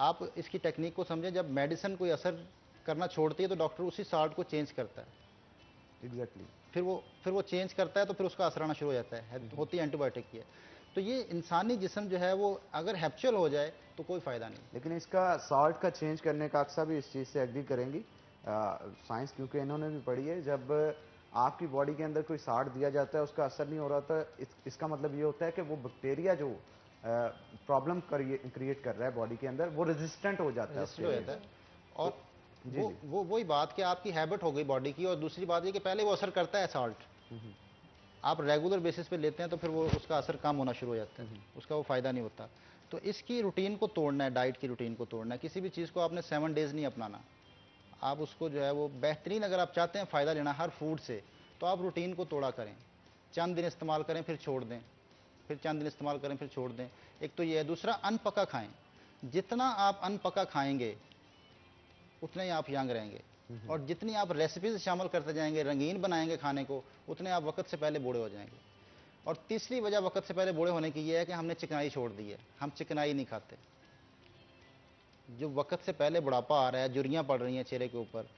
आप इसकी टेक्निक को समझें, जब मेडिसिन कोई असर करना छोड़ती है तो डॉक्टर उसी साल्ट को चेंज करता है। एग्जैक्टली। फिर वो चेंज करता है तो फिर उसका असर आना शुरू हो जाता है, होती है एंटीबायोटिक की है। तो ये इंसानी जिस्म जो है वो अगर हैप्चुअल हो जाए तो कोई फ़ायदा नहीं। लेकिन इसका सॉल्ट का चेंज करने का अक्सर भी इस चीज़ से एग्री करेंगी साइंस, क्योंकि इन्होंने भी पढ़ी है। जब आपकी बॉडी के अंदर कोई साल्ट दिया जाता है, उसका असर नहीं हो रहा था, इसका मतलब ये होता है कि वो बैक्टीरिया जो प्रॉब्लम क्रिएट कर रहा है बॉडी के अंदर, वो रेजिस्टेंट हो जाता है। और वही बात कि आपकी हैबिट हो गई बॉडी की, और दूसरी बात ये कि पहले वो असर करता है साल्ट, आप रेगुलर बेसिस पे लेते हैं तो फिर वो उसका असर कम होना शुरू हो जाता है, उसका वो फ़ायदा नहीं होता। तो इसकी रूटीन को तोड़ना है, डाइट की रूटीन को तोड़ना है। किसी भी चीज़ को आपने 7 डेज़ नहीं अपनाना, आप उसको जो है वो बेहतरीन, अगर आप चाहते हैं फ़ायदा लेना हर फूड से, तो आप रूटीन को तोड़ा करें। चंद दिन इस्तेमाल करें फिर छोड़ दें, फिर चंद दिन इस्तेमाल करें फिर छोड़ दें। एक तो ये है। दूसरा, अनपका खाएं। जितना आप अनपका खाएंगे उतने ही आप यंग रहेंगे, और जितनी आप रेसिपीज शामिल करते जाएंगे, रंगीन बनाएंगे खाने को, उतने आप वक्त से पहले बूढ़े हो जाएंगे। और तीसरी वजह वक्त से पहले बूढ़े होने की ये है कि हमने चिकनाई छोड़ दी है। हम चिकनाई नहीं खाते। जो वक्त से पहले बुढ़ापा आ रहा है, झुर्रियाँ पड़ रही हैं चेहरे के ऊपर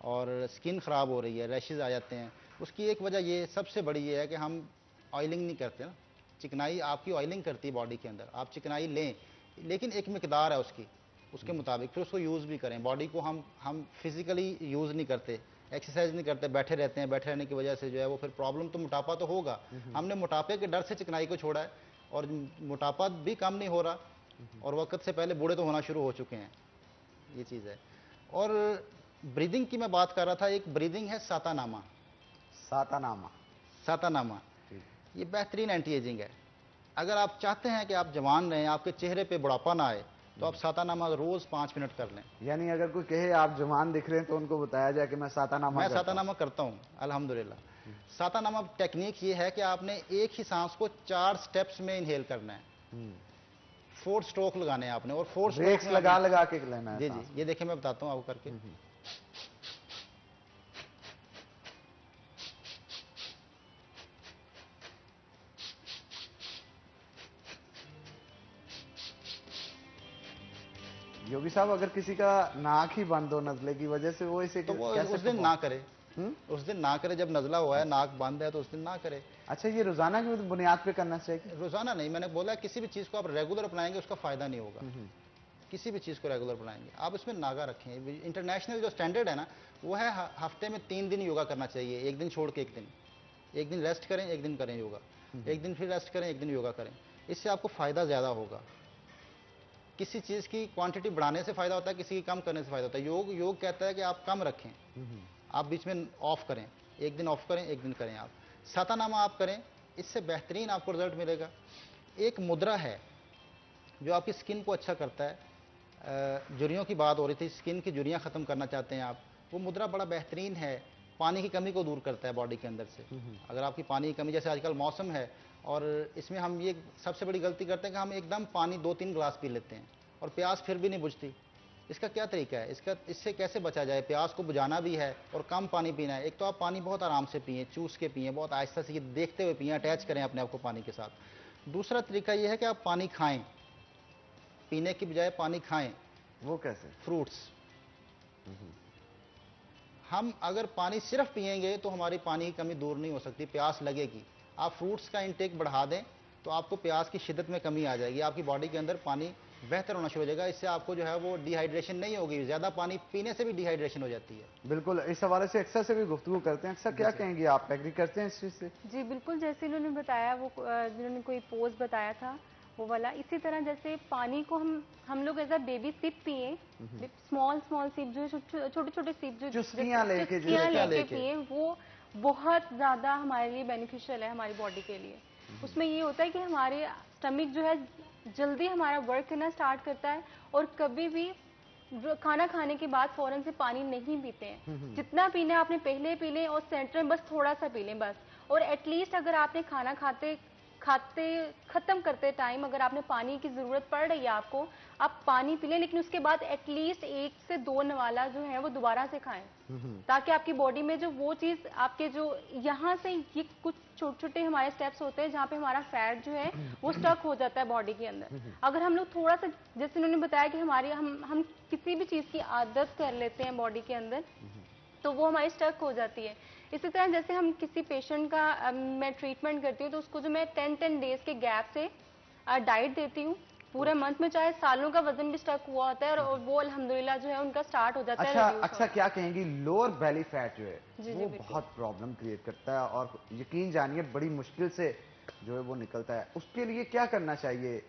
और स्किन ख़राब हो रही है, रैशेज आ जाते हैं, उसकी एक वजह ये सबसे बड़ी ये है कि हम ऑयलिंग नहीं करते ना। चिकनाई आपकी ऑयलिंग करती है बॉडी के अंदर। आप चिकनाई लें, लेकिन एक मिकदार है उसकी, उसके मुताबिक फिर उसको यूज़ भी करें। बॉडी को हम फिजिकली यूज़ नहीं करते, एक्सरसाइज नहीं करते, बैठे रहते हैं। बैठे रहने की वजह से जो है वो फिर प्रॉब्लम तो मोटापा तो होगा। हमने मोटापे के डर से चिकनाई को छोड़ा है, और मोटापा भी कम नहीं हो रहा, और वक्त से पहले बूढ़े तो होना शुरू हो चुके हैं। ये चीज़ है। और ब्रीदिंग की मैं बात कर रहा था, एक ब्रीदिंग है सातानामा। सातानामा। सातानामा ये बेहतरीन एंटी एजिंग है। अगर आप चाहते हैं कि आप जवान रहें, आपके चेहरे पे बुढ़ापा ना आए, तो आप सातानामा रोज 5 मिनट कर लें। यानी अगर कोई कहे आप जवान दिख रहे हैं तो उनको बताया जाए कि मैं सातानामा मैं करता हूं। सातानामा करता हूँ अल्हम्दुलिल्लाह। सातानामा टेक्निक ये है कि आपने एक ही सांस को 4 स्टेप्स में इनहेल करना है। 4 स्ट्रोक लगाने हैं आपने, और 4 ब्रेक्स स्ट्रोक लगा लगा के लेना है जी सांस। जी, ये देखिए मैं बताता हूँ आपको करके। योगी साहब, अगर किसी का नाक ही बंद हो नजले की वजह से, वो इसे तो वो कैसे उस दिन ना करे, उस दिन ना करे। जब नजला हुआ है, नाक बंद है, तो उस दिन ना करे। अच्छा, ये रोजाना की बुनियाद पे करना चाहिए? रोजाना नहीं, मैंने बोला किसी भी चीज को आप रेगुलर अपनाएंगे उसका फायदा नहीं होगा। किसी भी चीज को रेगुलर बनाएंगे आप, इसमें नागा रखें। इंटरनेशनल जो स्टैंडर्ड है ना, वो है हफ्ते में 3 दिन योगा करना चाहिए, एक दिन छोड़ के एक दिन रेस्ट करें, एक दिन करें योगा, एक दिन फिर रेस्ट करें, एक दिन योगा करें। इससे आपको फायदा ज्यादा होगा। किसी चीज की क्वांटिटी बढ़ाने से फायदा होता है, किसी की कम करने से फायदा होता है। योग कहता है कि आप कम रखें, आप बीच में ऑफ करें, एक दिन ऑफ करें, एक दिन करें। आप सातानामा आप करें, इससे बेहतरीन आपको रिजल्ट मिलेगा। एक मुद्रा है जो आपकी स्किन को अच्छा करता है। झुर्रियों की बात हो रही थी, स्किन की झुर्रियाँ ख़त्म करना चाहते हैं आप, वो मुद्रा बड़ा बेहतरीन है। पानी की कमी को दूर करता है बॉडी के अंदर से। अगर आपकी पानी की कमी, जैसे आजकल मौसम है, और इसमें हम ये सबसे बड़ी गलती करते हैं कि हम एकदम पानी 2-3 गिलास पी लेते हैं और प्यास फिर भी नहीं बुझती। इसका क्या तरीका है, इससे कैसे बचा जाए? प्यास को बुझाना भी है और कम पानी पीना है। एक तो आप पानी बहुत आराम से पिएं, चूस के पिएं, बहुत आहिस्ता से, देखते हुए पिएं, अटैच करें अपने आप को पानी के साथ। दूसरा तरीका ये है कि आप पानी खाएं, पीने की बजाय पानी खाएं। वो कैसे? फ्रूट्स। हम अगर पानी सिर्फ पिएंगे तो हमारी पानी की कमी दूर नहीं हो सकती, प्यास लगेगी। आप फ्रूट्स का इंटेक बढ़ा दें तो आपको प्यास की शिद्दत में कमी आ जाएगी, आपकी बॉडी के अंदर पानी बेहतर होना शुरू हो जाएगा। इससे आपको जो है वो डिहाइड्रेशन नहीं होगी। ज्यादा पानी पीने से भी डिहाइड्रेशन हो जाती है। बिल्कुल, इस हवाले से अक्सर से भी गुफ्तगू करते हैं। अक्सर क्या कहेंगे, आप एग्री करते हैं इस चीज से? जी बिल्कुल, जैसे इन्होंने बताया, वो जिन्होंने कोई पोज बताया था वो वाला, इसी तरह जैसे पानी को हम लोग एज अ बेबी सिप पिए, स्मॉल स्मॉल सिप, जो छोटे छोटे सिप, जो चुस्कियां लेके लेके पिए, वो बहुत ज़्यादा हमारे लिए बेनिफिशियल है, हमारी बॉडी के लिए। उसमें ये होता है कि हमारे स्टमक जो है जल्दी हमारा वर्क करना स्टार्ट करता है, और कभी भी खाना खाने के बाद फौरन से पानी नहीं पीते हैं। जितना पीना आपने पहले पी लें, और सेंटर में बस थोड़ा सा पी लें बस। और एटलीस्ट अगर आपने खाना खाते खत्म करते टाइम अगर आपने पानी की जरूरत पड़ रही है आपको, आप पानी पी लें, लेकिन उसके बाद एटलीस्ट 1 से 2 नवाला जो है वो दोबारा से खाएं, ताकि आपकी बॉडी में जो वो चीज आपके जो यहाँ से, ये कुछ छोटे छोटे हमारे स्टेप्स होते हैं जहाँ पे हमारा फैट जो है वो स्टक हो जाता है बॉडी के अंदर। अगर हम लोग थोड़ा सा, जैसे उन्होंने बताया कि हमारी हम किसी भी चीज की आदत कर लेते हैं बॉडी के अंदर, तो वो हमारी स्टक हो जाती है। इसी तरह जैसे हम किसी पेशेंट का मैं ट्रीटमेंट करती हूँ, तो उसको जो मैं 10 डेज के गैप से डाइट देती हूँ पूरे मंथ में, चाहे सालों का वजन भी स्टक हुआ होता है, और वो अल्हम्दुलिल्लाह जो है उनका स्टार्ट हो जाता है। अच्छा, क्या कहेंगी, लोअर बेली फैट जो है जी, वो बहुत प्रॉब्लम क्रिएट करता है, और यकीन जानिए बड़ी मुश्किल से जो है वो निकलता है। उसके लिए क्या करना चाहिए?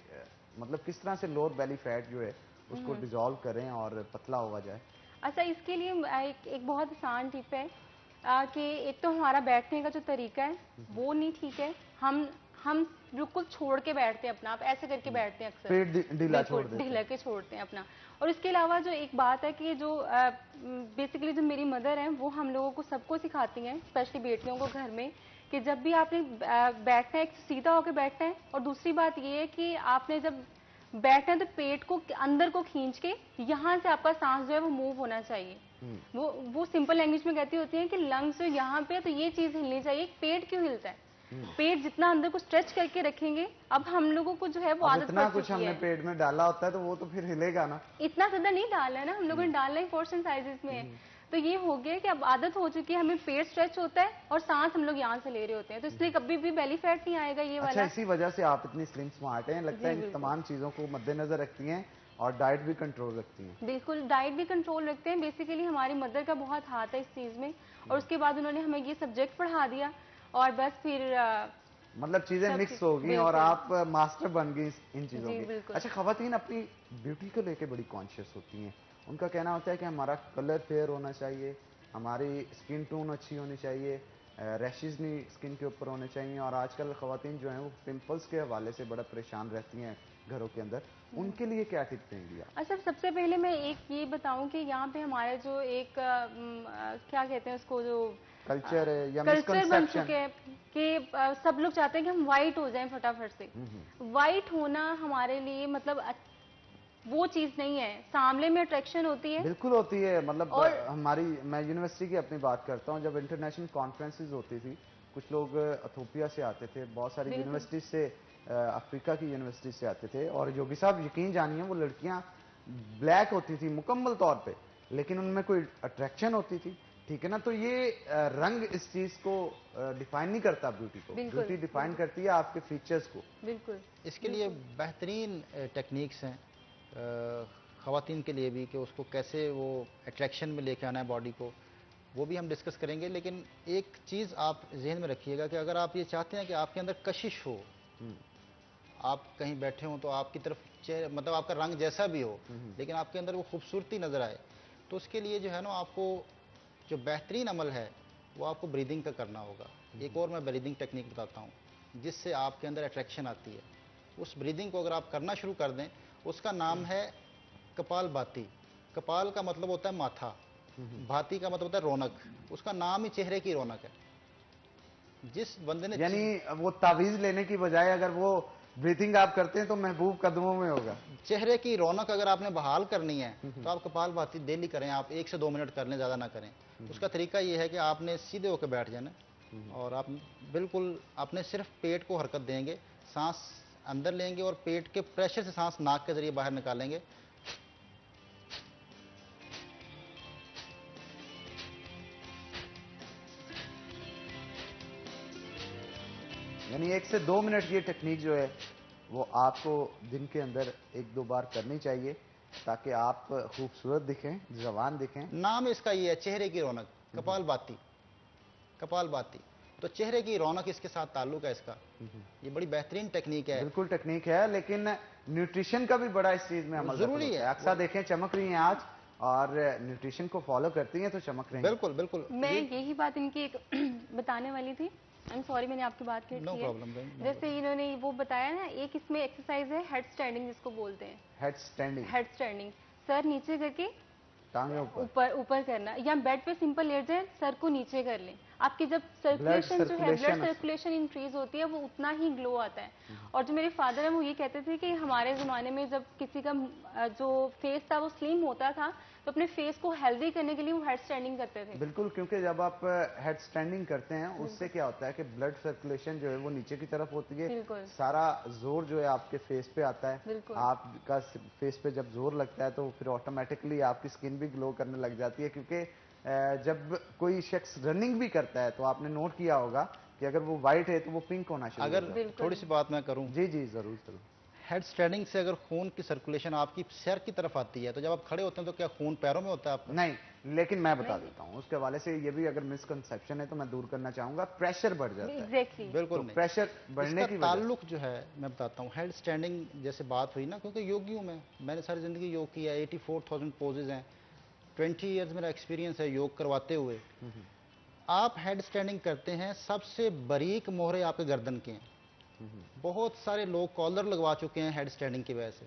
मतलब किस तरह से लोअर बेली फैट जो है उसको डिसॉल्व करें और पतला हुआ जाए? अच्छा, इसके लिए एक बहुत आसान टिप है। कि एक तो हमारा बैठने का जो तरीका है वो नहीं ठीक है। हम बिल्कुल छोड़ के बैठते हैं अपना आप, ऐसे करके बैठते हैं अक्सर, पेट ढीला छोड़ बिल्कुल देते ढीला के छोड़ते हैं अपना। और इसके अलावा जो एक बात है कि जो बेसिकली जो मेरी मदर हैं वो हम लोगों को सबको सिखाती हैं, स्पेशली बेटियों को घर में, कि जब भी आपने बैठना है एक सीधा होकर बैठना है। और दूसरी बात ये है कि आपने जब बैठना है तो पेट को अंदर को खींच के यहाँ से आपका सांस जो है वो मूव होना चाहिए। वो सिंपल लैंग्वेज में कहती होती है कि लंग्स जो यहाँ पे है तो ये चीज हिलनी चाहिए। पेट क्यों हिलता है? पेट जितना अंदर को स्ट्रेच करके रखेंगे, अब हम लोगों को जो है वो आदत इतना पड़ कुछ चुकी हमने है। पेट में डाला होता है तो वो तो फिर हिलेगा ना। इतना ज्यादा नहीं डालना है ना, हम लोगों ने डालना ही पोर्शन साइजेस में है। तो ये हो गया कि अब आदत हो चुकी है, हमें पेट स्ट्रेच होता है और सांस हम लोग यहाँ से ले रहे होते हैं, तो इसलिए कभी भी बेली फैट नहीं आएगा ये अच्छा, वाला। इसी वजह से आप इतनी स्लिम स्मार्ट हैं, लगता है इन तमाम चीजों को मद्देनजर रखती हैं और डाइट भी कंट्रोल रखती हैं। बिल्कुल, डाइट भी कंट्रोल रखते हैं। बेसिकली हमारी मदर का बहुत हाथ है इस चीज में, और उसके बाद उन्होंने हमें ये सब्जेक्ट पढ़ा दिया और बस फिर मतलब चीजें सब मिक्स हो गई और आप मास्टर बन गई इन चीजों जी की। बिल्कुल। अच्छा, खवातीन अपनी ब्यूटी को लेके बड़ी कॉन्शियस होती हैं। उनका कहना होता है कि हमारा कलर फेयर होना चाहिए, हमारी स्किन टोन अच्छी होनी चाहिए, रैशेज नहीं स्किन के ऊपर होने चाहिए। और आजकल खवातीन जो हैं वो पिंपल्स के हवाले से बड़ा परेशान रहती हैं घरों के अंदर, उनके लिए क्या टिप देंगी आप? अच्छा, सबसे पहले मैं एक ये बताऊं कि यहाँ पे हमारे जो एक क्या कहते हैं उसको, जो कल्चर है या कल्चर बन मिसकंसेप्शन? चुके हैं कि सब लोग चाहते हैं कि हम वाइट हो जाएं फटाफट से। वाइट होना हमारे लिए मतलब वो चीज नहीं है। सामने में अट्रैक्शन होती है, बिल्कुल होती है। मतलब और हमारी, मैं यूनिवर्सिटी की अपनी बात करता हूँ, जब इंटरनेशनल कॉन्फ्रेंसेस होती थी, कुछ लोग इथोपिया से आते थे, बहुत सारी यूनिवर्सिटी से, अफ्रीका की यूनिवर्सिटी से आते थे, और योगी साहब यकीन जानिए वो लड़कियां ब्लैक होती थी मुकम्मल तौर पे, लेकिन उनमें कोई अट्रैक्शन होती थी, ठीक है ना। तो ये रंग इस चीज को डिफाइन नहीं करता ब्यूटी को, ब्यूटी डिफाइन करती है आपके फीचर्स को। बिल्कुल। इसके लिए बेहतरीन टेक्निक्स हैं ख़वातीन के लिए भी, कि उसको कैसे वो अट्रैक्शन में लेके आना है बॉडी को, वो भी हम डिस्कस करेंगे। लेकिन एक चीज़ आप जहन में रखिएगा कि अगर आप ये चाहते हैं कि आपके अंदर कशिश हो, आप कहीं बैठे हो तो आपकी तरफ चेहरे, मतलब आपका रंग जैसा भी हो, लेकिन आपके अंदर वो खूबसूरती नज़र आए, तो उसके लिए जो है ना, आपको जो बेहतरीन अमल है वो आपको ब्रीदिंग का करना होगा। एक और मैं ब्रीदिंग टेक्निक बताता हूँ जिससे आपके अंदर अट्रैक्शन आती है। उस ब्रीदिंग को अगर आप करना शुरू कर दें, उसका नाम है कपाल भाती। कपाल का मतलब होता है माथा, भाती का मतलब होता है रौनक। उसका नाम ही चेहरे की रौनक है। जिस बंदे ने, यानी वो तावीज लेने की बजाय अगर वो ब्रीथिंग आप करते हैं तो महबूब कदमों में होगा। चेहरे की रौनक अगर आपने बहाल करनी है तो आप कपाल भाती डेली करें। आप 1 से 2 मिनट कर लें, ज़्यादा ना करें। उसका तरीका ये है कि आपने सीधे होकर बैठ जाना और आप बिल्कुल अपने सिर्फ पेट को हरकत देंगे, सांस अंदर लेंगे और पेट के प्रेशर से सांस नाक के जरिए बाहर निकालेंगे। यानी 1 से 2 मिनट की टेक्निक जो है वो आपको दिन के अंदर 1-2 बार करनी चाहिए ताकि आप खूबसूरत दिखें, जवान दिखें। नाम इसका ये है, चेहरे की रौनक, कपाल भाती। कपाल भाती, तो चेहरे की रौनक इसके साथ ताल्लुक है इसका। ये बड़ी बेहतरीन टेक्निक है। बिल्कुल टेक्निक है, लेकिन न्यूट्रिशन का भी बड़ा इस चीज में अमल जरूरी है। अक्सर देखें चमक रही हैं आज, और न्यूट्रिशन को फॉलो करती हैं तो चमक रही हैं। बिल्कुल बिल्कुल। मैं यही बात इनकी एक बताने वाली थी। आई एम सॉरी, मैंने आपकी बात काट नो दी है। प्रॉब्लम। जैसे इन्होंने वो बताया ना, एक इसमें एक्सरसाइज है हेड स्टैंडिंग जिसको बोलते हैं। Head standing, head standing, sir नीचे करके टांगे ऊपर, ऊपर ऊपर करना, या बेड पे सिंपल लेट जाए, सर को नीचे कर लें। आपकी जब सर्कुलेशन जो है, ब्लड सर्कुलेशन इंक्रीज होती है, वो उतना ही ग्लो आता है। और जो मेरे फादर हैं वो ये कहते थे कि हमारे ज़माने में जब किसी का जो फेस था वो स्लिम होता था तो अपने फेस को हेल्दी करने के लिए वो हेड स्टैंडिंग करते थे। बिल्कुल, क्योंकि जब आप हेड स्टैंडिंग करते हैं उससे क्या होता है कि ब्लड सर्कुलेशन जो है वो नीचे की तरफ होती है, सारा जोर जो है आपके फेस पे आता है। आपका फेस पे जब जोर लगता है तो फिर ऑटोमेटिकली आपकी स्किन भी ग्लो करने लग जाती है, क्योंकि जब कोई शख्स रनिंग भी करता है तो आपने नोट किया होगा कि अगर वो व्हाइट है तो वो पिंक होना शुरू हो जाता है। अगर थोड़ी सी बात मैं करूं, जी जी जरूर जरूर। हेड स्टैंडिंग से अगर खून की सर्कुलेशन आपकी सर की तरफ आती है, तो जब आप खड़े होते हैं तो क्या खून पैरों में होता है आपका? नहीं, लेकिन मैं बता देता हूँ उसके हवाले से, ये भी अगर मिसकंसेप्शन है तो मैं दूर करना चाहूंगा। प्रेशर बढ़ जाता है। एग्जैक्टली, बिल्कुल तो नहीं। प्रेशर बढ़ने की ताल्लुक जो है मैं बताता हूँ। हेड स्टैंडिंग जैसे बात हुई ना, क्योंकि योगी हूँ मैंने सारी जिंदगी योग किया है। 84,000 पोजेज हैं, 20 ईयर्स मेरा एक्सपीरियंस है योग करवाते हुए। आप हेड स्टैंडिंग करते हैं, सबसे बारीक मोहरे आपके गर्दन के हैं। बहुत सारे लोग कॉलर लगवा चुके हैं हेड स्टैंडिंग की वजह से।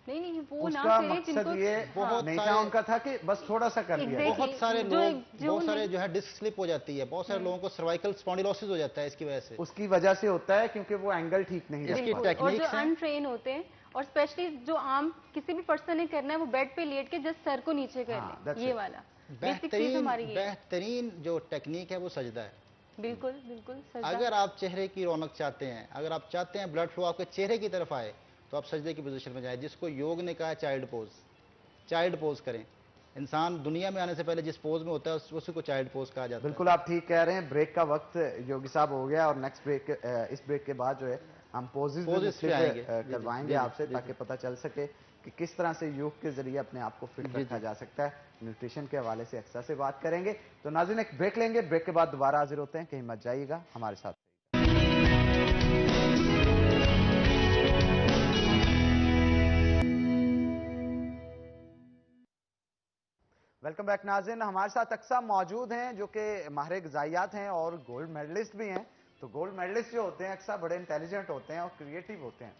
नहीं वो ना उसका करें मकसद जिनको ये बहुत नहीं था सारे- उनका था कि बस थोड़ा सा कर लिया। Exactly. बहुत सारे जो- लोग, जो बहुत सारे नहीं- जो है डिस्क स्लिप हो जाती है, बहुत सारे लोगों को सर्वाइकल स्पॉन्डिलोसिस हो जाता है इसकी वजह से। उसकी वजह से होता है क्योंकि वो एंगल ठीक नहीं इसकी रखता। बिल्कुल। और जो टेक्निक्स हैं। अनट्रेन होते हैं, और स्पेशली जो आम किसी भी पर्सन ने करना है, वो बेड पे लेट के जस्ट सर को नीचे कर हाँ, ले, that's ये it. वाला बेसिक चीज बेहतरीन हमारी ये है। बेहतरीन जो टेक्निक है वो सजदा है। बिल्कुल बिल्कुल सजदा। अगर आप चेहरे की रौनक चाहते हैं, अगर आप चाहते हैं ब्लड फ्लो आपके चेहरे की तरफ आए, तो आप सजदे की पोजीशन में जाए, जिसको योग ने कहा है चाइल्ड पोज। चाइल्ड पोज करें। इंसान दुनिया में आने से पहले जिस पोज में होता है उसी को चाइल्ड पोज कहा जाता है। बिल्कुल आप ठीक कह रहे हैं। ब्रेक का वक्त योगी साहब हो गया और नेक्स्ट ब्रेक, इस ब्रेक के बाद जो है हम पोजेस पे आएंगे। करवाएंगे जी, जी, आपसे, जी, ताकि पता चल सके कि किस तरह से योग के जरिए अपने आप को फिट जी, रखा जी। जा सकता है। न्यूट्रिशन के हवाले से एक्स्ट्रा से बात करेंगे। तो नाज़रीन एक ब्रेक लेंगे, ब्रेक के बाद दोबारा हाजिर होते हैं, कहीं मत जाइएगा, हमारे साथ। वेलकम बैक नाज़रीन। हमारे साथ अक्सा मौजूद हैं जो कि माहिर ग़िज़ाइयात हैं और गोल्ड मेडलिस्ट भी हैं। तो गोल्ड मेडलिस्ट जो होते हैं अक्सर बड़े इंटेलिजेंट होते हैं और क्रिएटिव होते हैं।